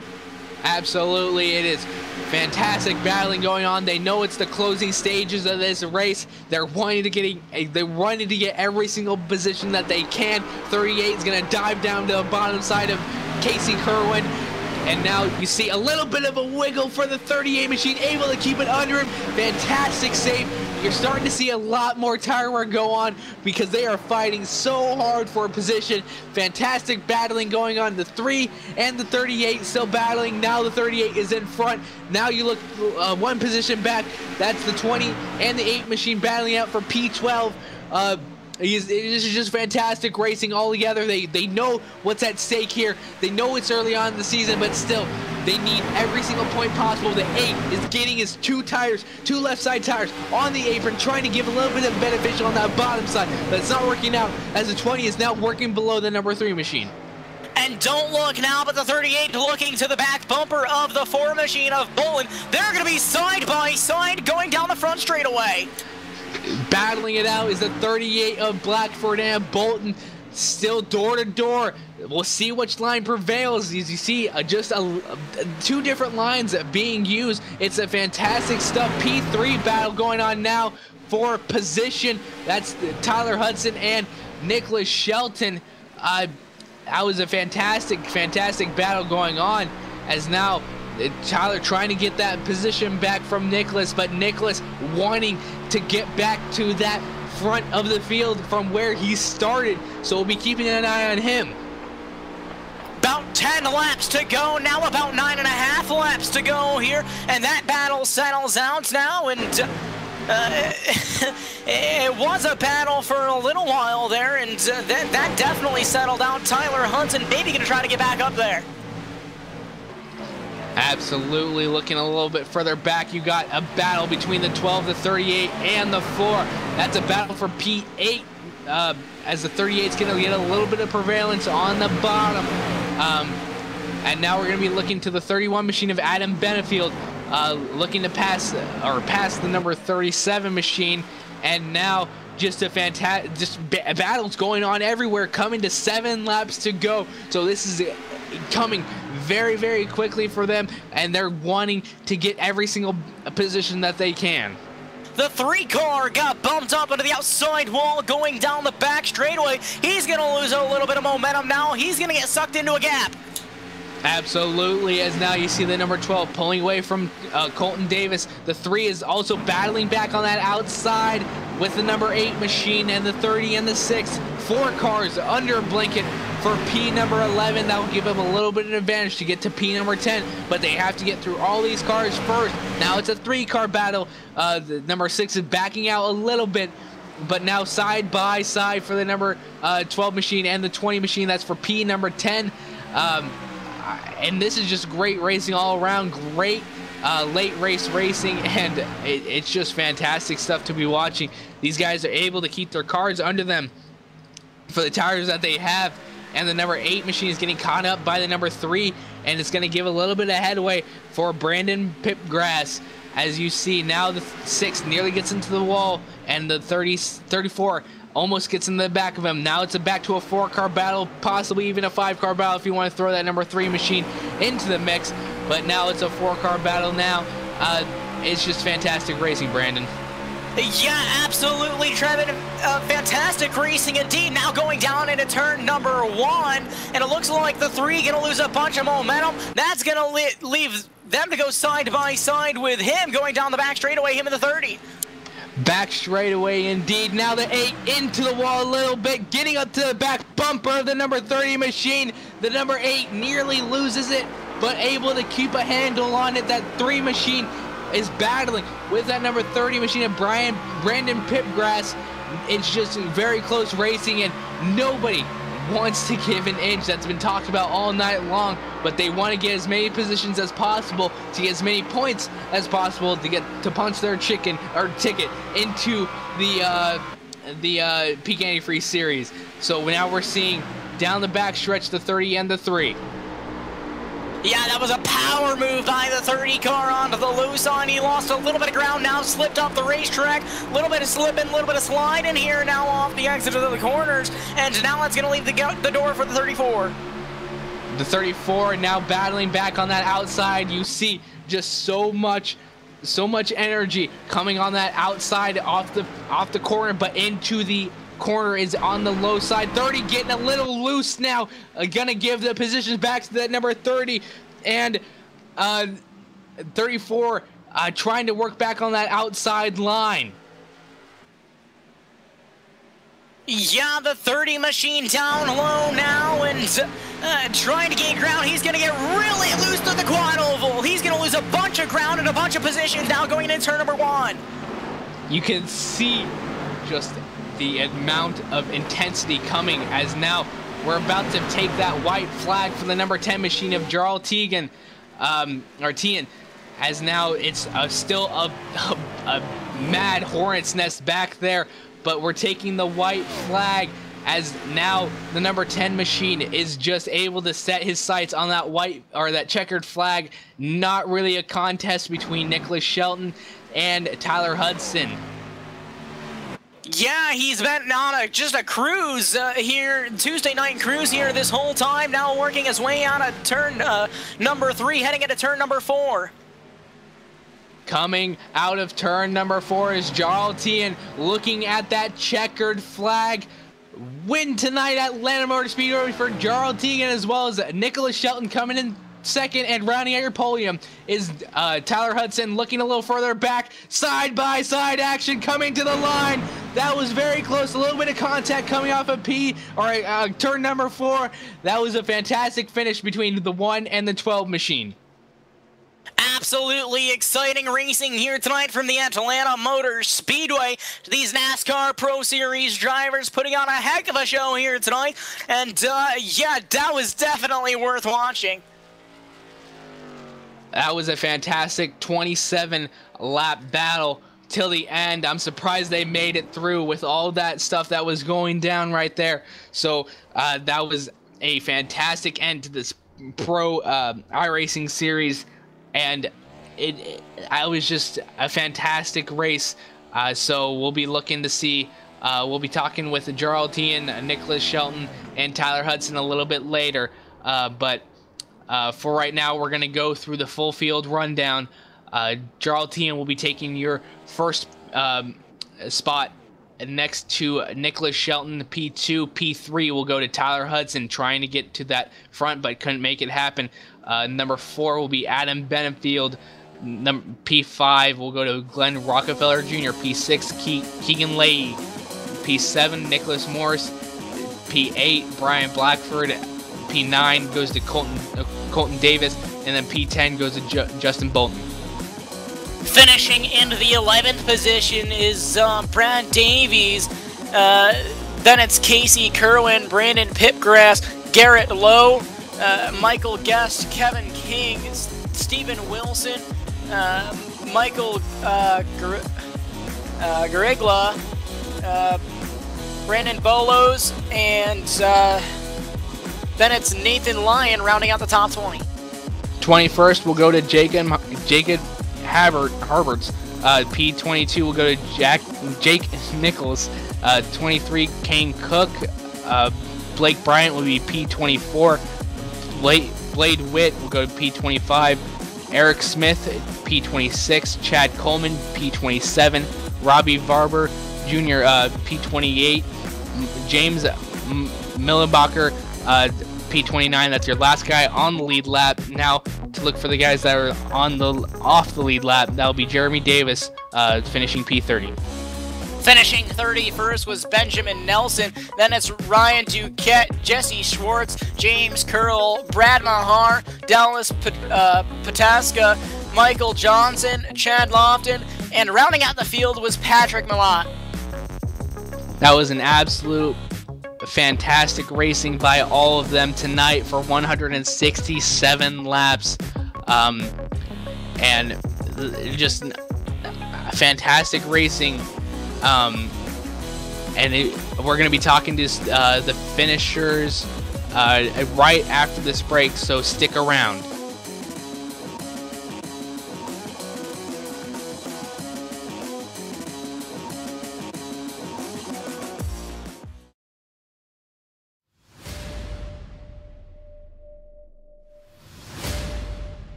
Absolutely, it is fantastic battling going on. They know it's the closing stages of this race. They're wanting to get every single position that they can. 38 is going to dive down to the bottom side of Casey Kerwin. And now you see a little bit of a wiggle for the 38 machine, able to keep it under him. Fantastic save. You're starting to see a lot more tire wear go on because they are fighting so hard for a position. Fantastic battling going on. The 3 and the 38 still battling. Now the 38 is in front. Now you look one position back. That's the 20 and the 8 machine battling out for P12. This is just fantastic racing all together. They know what's at stake here. They know it's early on in the season, but still, they need every single point possible. The 8 is getting his 2 left side tires on the apron, trying to give a little bit of beneficial on that bottom side, but it's not working out, as the 20 is now working below the number 3 machine. And don't look now, but the 38 looking to the back bumper of the 4 machine of Bolin. They're going to be side by side going down the front straightaway. Battling it out is the 38 of Blackford and Bolton, still door to door. We'll see which line prevails. As you see, just 2 different lines being used. It's a fantastic stuff. P3 battle going on now for position. That's Tyler Hudson and Nicholas Shelton. That was a fantastic battle going on, as now Tyler trying to get that position back from Nicholas, but Nicholas wanting to get back to that front of the field from where he started, so we'll be keeping an eye on him. About 10 laps to go now, about 9.5 laps to go here, and that battle settles out now, and it was a battle for a little while there, and that definitely settled out. Tyler Hudson maybe going to try to get back up there. Absolutely. Looking a little bit further back, you got a battle between the 12, the 38, and the 4. That's a battle for P8, as the 38 is going to get a little bit of prevalence on the bottom. And now we're going to be looking to the 31 machine of Adam Benefield, looking to pass the number 37 machine, and now just a fantastic, battles going on everywhere, coming to 7 laps to go. So this is coming very, very quickly for them, and they're wanting to get every single position that they can. The 3 car got bumped up into the outside wall going down the back straightaway. He's going to lose a little bit of momentum now. He's going to get sucked into a gap. Absolutely, as now you see the number 12 pulling away from Colton Davis. The 3 is also battling back on that outside with the number 8 machine, and the 30 and the 6. 4 cars under a blanket for P number 11. That will give them a little bit of an advantage to get to P number 10, but they have to get through all these cars first. Now it's a 3-car battle. The number 6 is backing out a little bit, but now side by side for the number 12 machine and the 20 machine. That's for P number 10. And this is just great racing all around. Great late race racing, and it's just fantastic stuff to be watching. These guys are able to keep their cars under them for the tires that they have, and the number 8 machine is getting caught up by the number 3, and it's going to give a little bit of headway for Brandon Pipgrass. As you see now, the 6 nearly gets into the wall, and the 34 almost gets in the back of him. Now it's back to a 4-car battle, possibly even a 5-car battle if you want to throw that number 3 machine into the mix. But now it's a 4-car battle now. It's just fantastic racing, Brandon. Yeah, absolutely, Trevin. Fantastic racing indeed. Now going down into turn number 1, and it looks like the 3 going to lose a bunch of momentum. That's going to leave them to go side by side with him going down the back straightaway, him in the 30. Back straightaway indeed. Now the 8 into the wall a little bit, getting up to the back bumper of the number 30 machine. The number 8 nearly loses it, but able to keep a handle on it. That 3 machine is battling with that number 30 machine of Brandon Pipgrass. It's just very close racing, and nobody wants to give an inch. That's been talked about all night long, but they want to get as many positions as possible to get as many points as possible to get to punch their ticket into the Peak Antifreeze series. So now we're seeing down the back stretch the 30 and the 3. Yeah, that was a power move by the 30 car onto the loose line. He lost a little bit of ground now, slipped off the racetrack. A little bit of slipping, a little bit of sliding here now off the exit of the corners. And now that's going to leave the door for the 34. The 34 now battling back on that outside. You see just so much energy coming on that outside off the corner, but into the corner is on the low side. 30 getting a little loose now, gonna give the positions back to that number 30, and 34 trying to work back on that outside line. Yeah, the 30 machine down low now and trying to gain ground. He's going to get really loose to the quad oval. He's going to lose a bunch of ground and a bunch of positions now going into turn number 1. You can see just the amount of intensity coming as now we're about to take that white flag for the number 10 machine of Jarl Teagan, or Tian, as now it's still a mad hornet's nest back there, but we're taking the white flag as now the number 10 machine is just able to set his sights on that white or that checkered flag. Not really a contest between Nicholas Shelton and Tyler Hudson. Yeah, he's been on just a cruise here, Tuesday night cruise here this whole time, now working his way out of turn number 3, heading into turn number 4. Coming out of turn number 4 is Jarl Tian looking at that checkered flag. Win tonight at Atlanta Motor Speedway for Jarl Teagan, as well as Nicholas Shelton coming in second, and rounding out your podium is Tyler Hudson looking a little further back. Side by side action coming to the line. That was very close. A little bit of contact coming off of turn number 4. That was a fantastic finish between the 1 and the 12 machine. Absolutely exciting racing here tonight from the Atlanta Motor Speedway. These NASCAR Pro Series drivers putting on a heck of a show here tonight. And yeah, that was definitely worth watching. That was a fantastic 27-lap battle till the end. I'm surprised they made it through with all that stuff that was going down right there. So that was a fantastic end to this Pro iRacing series, and it was just a fantastic race. So we'll be looking to see We'll be talking with Jarl Tian, Nicholas Shelton, and Tyler Hudson a little bit later. But for right now, we're going to go through the full field rundown. Jarl Tian will be taking your first spot next to Nicholas Shelton, P2. P3 will go to Tyler Hudson, trying to get to that front but couldn't make it happen. Number 4 will be Adam Benefield. P5 will go to Glenn Rockefeller Jr. P6 Keegan Leahy. P7 Nicholas Morris. P8 Brian Blackford. P9 goes to Colton Davis, and then P10 goes to Justin Bolton. Finishing into the 11th position is Brad Davies. Then it's Casey Kerwin, Brandon Pipgrass, Garrett Lowe, Michael Guest, Kevin King, Stephen Wilson, Michael Garigla, Brandon Bolos, and then it's Nathan Lyon rounding out the top 20. 21st will go to Jacob Harberts. P22 will go to Jake Nichols. 23 Kane Cook. Blake Bryant will be P24. Blade Witt will go to P25. Eric Smith, P26. Chad Coleman, P27. Robbie Barber Jr., P28. James Millenbacher, P29. That's your last guy on the lead lap. Now to look for the guys that are off the lead lap. That'll be Jeremy Davis, finishing P30. Finishing 31st was Benjamin Nelson. Then it's Ryan Duquette, Jesse Schwartz, James Curl, Brad Mahar, Dallas Pataska, Michael Johnson, Chad Lofton, and rounding out the field was Patrick Millot. That was an absolute fantastic racing by all of them tonight for 167 laps, and just fantastic racing. We're going to be talking to the finishers right after this break, so stick around.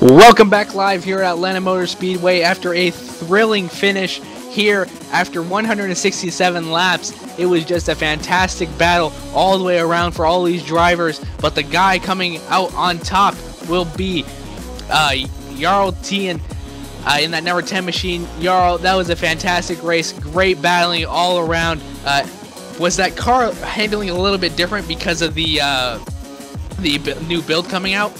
Welcome back live here at Atlanta Motor Speedway after a thrilling finish here after 167 laps. It was just a fantastic battle all the way around for all these drivers, but the guy coming out on top will be Jarl Tien in that number 10 machine. Jarl, that was a fantastic race, great battling all around. Was that car handling a little bit different because of the new build coming out?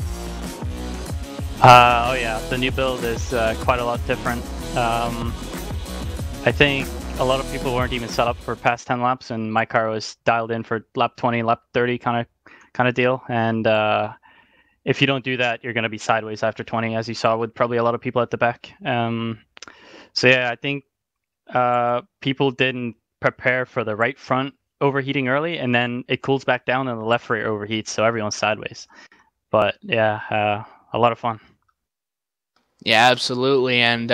Oh yeah, the new build is quite a lot different. I think a lot of people weren't even set up for past 10 laps, and my car was dialed in for lap 20, lap 30 kind of deal. And if you don't do that, you're going to be sideways after 20, as you saw with probably a lot of people at the back. So yeah, I think people didn't prepare for the right front overheating early, and then it cools back down and the left rear overheats, so everyone's sideways. But yeah, a lot of fun. Yeah, absolutely. And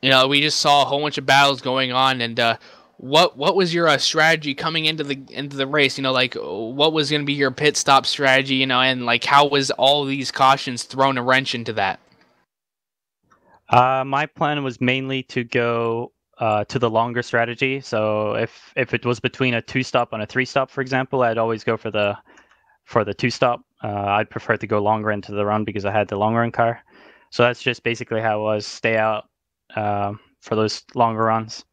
you know, we just saw a whole bunch of battles going on. And what was your strategy coming into the race? You know, like what was going to be your pit stop strategy? You know, and like how was all these cautions thrown a wrench into that? My plan was mainly to go to the longer strategy. So if it was between a 2-stop and a 3-stop, for example, I'd always go for the 2-stop. I'd prefer to go longer into the run because I had the long run car. So that's just basically how it was. Stay out for those longer runs.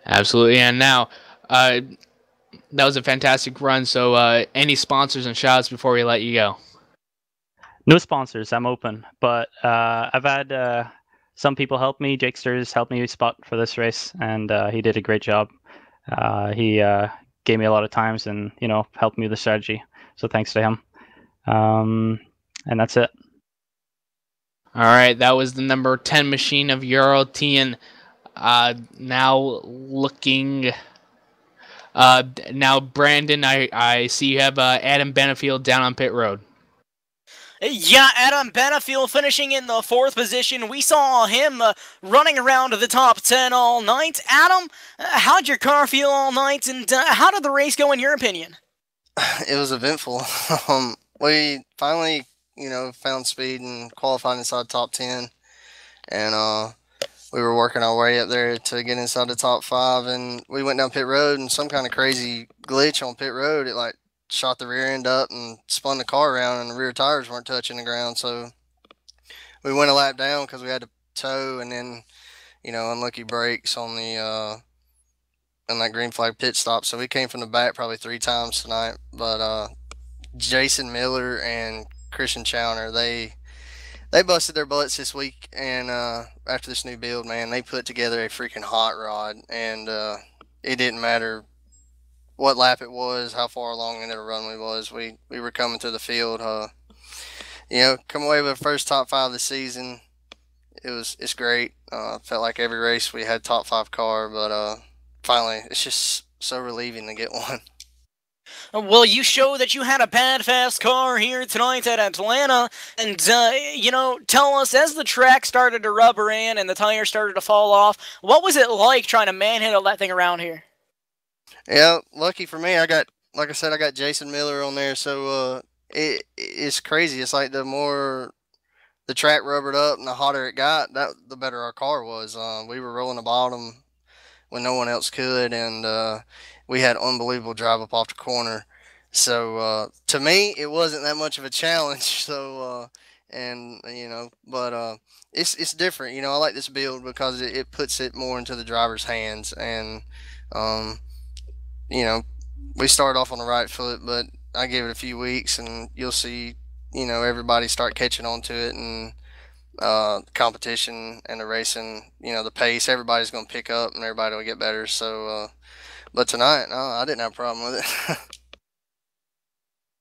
Absolutely. And now, that was a fantastic run. So any sponsors and shout-outs before we let you go? No sponsors. I'm open. But I've had some people help me. Jakesters helped me spot for this race, and he did a great job. He gave me a lot of times and, you know, helped me with the strategy. So thanks to him. And that's it. All right, that was the number 10 machine of Jarl Tien. Now looking... now, Brandon, I see you have Adam Benefield down on pit road. Yeah, Adam Benefield finishing in the 4th position. We saw him running around the top 10 all night. Adam, how'd your car feel all night, and how did the race go in your opinion? It was eventful. We finally, you know, found speed and qualified inside top 10, and we were working our way up there to get inside the top 5, and we went down pit road, and some kind of crazy glitch on pit road, it like shot the rear end up and spun the car around, and the rear tires weren't touching the ground. So we went a lap down because we had to tow, and then, you know, unlucky brakes on the on that green flag pit stop. So we came from the back probably 3 times tonight. But Jason Miller and Christian Chowner, they busted their butts this week, and after this new build, man, they put together a freaking hot rod, and it didn't matter what lap it was, how far along into the run we was. We were coming to the field. You know, come away with the first top 5 of the season. It's great. Felt like every race we had top 5 car, but finally, it's just so relieving to get one. Well, you show that you had a bad fast car here tonight at Atlanta, and, you know, tell us, as the track started to rubber in and the tires started to fall off, what was it like trying to manhandle that thing around here? Yeah, lucky for me, like I said, I got Jason Miller on there, so it's crazy. It's like the more the track rubbered up and the hotter it got, the better our car was. We were rolling the bottom when no one else could, and we had unbelievable drive up off the corner. So to me, it wasn't that much of a challenge. So and you know, but it's different. You know, I like this build because it puts it more into the driver's hands, and you know, we started off on the right foot, but I give it a few weeks, and you'll see, you know, everybody start catching on to it, and competition and the racing, you know, the pace, everybody's going to pick up, and everybody will get better. So, but tonight, no, I didn't have a problem with it.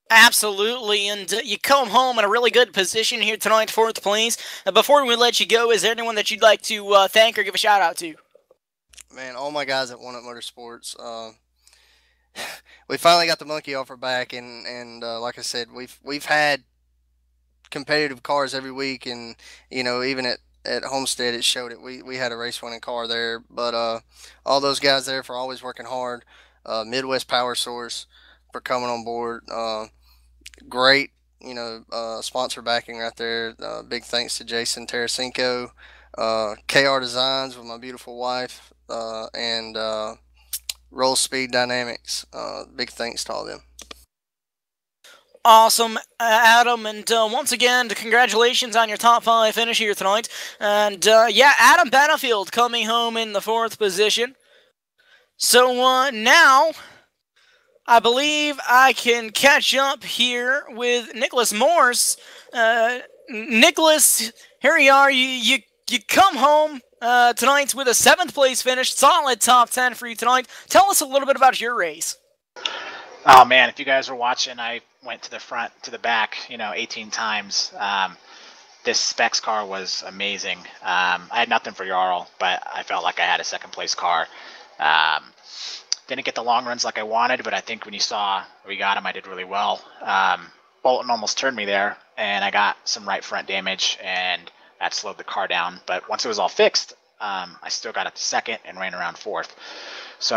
Absolutely, and you come home in a really good position here tonight, 4th place. Before we let you go, is there anyone that you'd like to thank or give a shout out to? Man, all my guys at One Up Motorsports. We finally got the monkey off our back, and like I said, we've had competitive cars every week, and you know, even at Homestead it showed it. We had a race winning car there, but all those guys there for always working hard. Midwest Power Source for coming on board. Great sponsor backing right there. Big thanks to Jason Tarasenko, KR Designs with my beautiful wife, and Roll Speed Dynamics. Big thanks to all of them. Awesome, Adam, and once again, congratulations on your top 5 finish here tonight. And yeah, Adam Benefield coming home in the 4th position. So now, I believe I can catch up here with Nicholas Morse. Nicholas, here you are. You come home tonight with a 7th place finish. Solid top 10 for you tonight. Tell us a little bit about your race. Oh man, if you guys were watching, I went to the front, to the back, 18 times. This specs car was amazing. I had nothing for Jarl, but I felt like I had a 2nd place car. Didn't get the long runs like I wanted, but I think when you saw we got him, I did really well. Bolton almost turned me there, and I got some right front damage, and that slowed the car down. But once it was all fixed, I still got up to 2nd and ran around 4th. So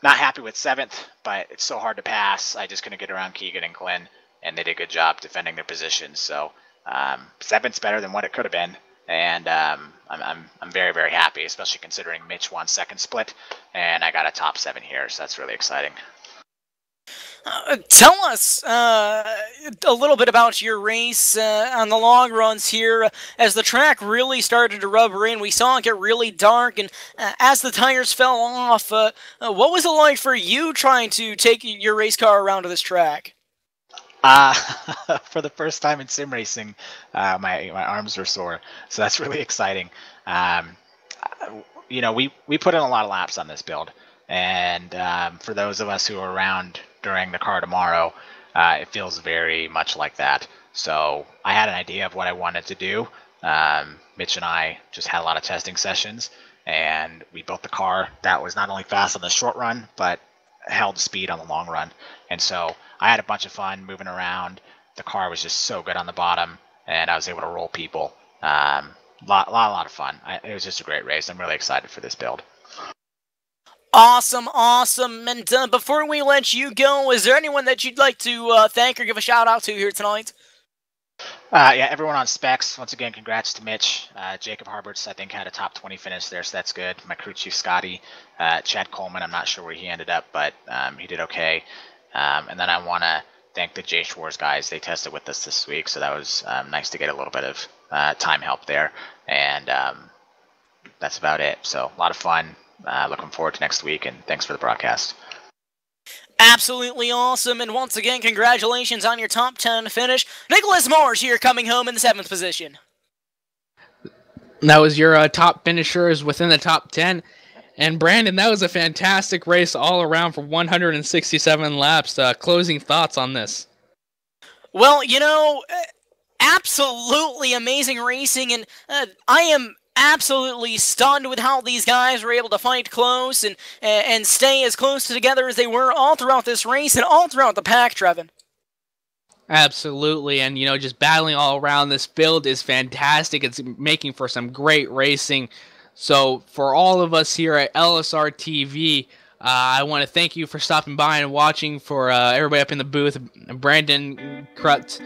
not happy with 7th, but it's so hard to pass. I just couldn't get around Keegan and Glenn, and they did a good job defending their positions. So 7th's better than what it could have been, and I'm very, very happy, especially considering Mitch won 2nd split, and I got a top 7 here, so that's really exciting. Tell us a little bit about your race on the long runs here. As the track really started to rubber in, we saw it get really dark, and as the tires fell off, what was it like for you trying to take your race car around to this track? For the first time in sim racing, my arms were sore, so that's really exciting. We put in a lot of laps on this build, and for those of us who are around during the car tomorrow, it feels very much like that. So I had an idea of what I wanted to do. Mitch and I just had a lot of testing sessions, and we built the car that was not only fast on the short run, but held speed on the long run. And so I had a bunch of fun moving around. The car was just so good on the bottom, and I was able to roll people. A lot of fun. It was just a great race. I'm really excited for this build. Awesome. And before we let you go, is there anyone that you'd like to thank or give a shout out to here tonight? Yeah, everyone on specs. Once again, congrats to Mitch. Jacob Harberts, I think, had a top 20 finish there, so that's good. My crew chief, Scotty. Chad Coleman, I'm not sure where he ended up, but he did okay. And then I want to thank the J Schwartz guys. They tested with us this week, so that was nice to get a little bit of time help there. And that's about it. So a lot of fun. Looking forward to next week, and thanks for the broadcast. Absolutely awesome, and once again, congratulations on your top 10 finish. Nicholas Morse here coming home in the 7th position. That was your top finishers within the top 10. And Brandon, that was a fantastic race all around for 167 laps. Closing thoughts on this? Well, absolutely amazing racing, and I am absolutely stunned with how these guys were able to fight close and stay as close together as they were all throughout this race and all throughout the pack, Trevin. Absolutely, and just battling all around this field is fantastic. It's making for some great racing. So for all of us here at LSRTV, I want to thank you for stopping by and watching. For everybody up in the booth, Brandon Cuts,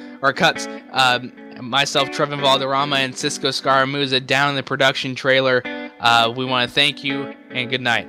myself, Trevin Valderrama, and Cisco Scaramuza down in the production trailer. We want to thank you, and good night.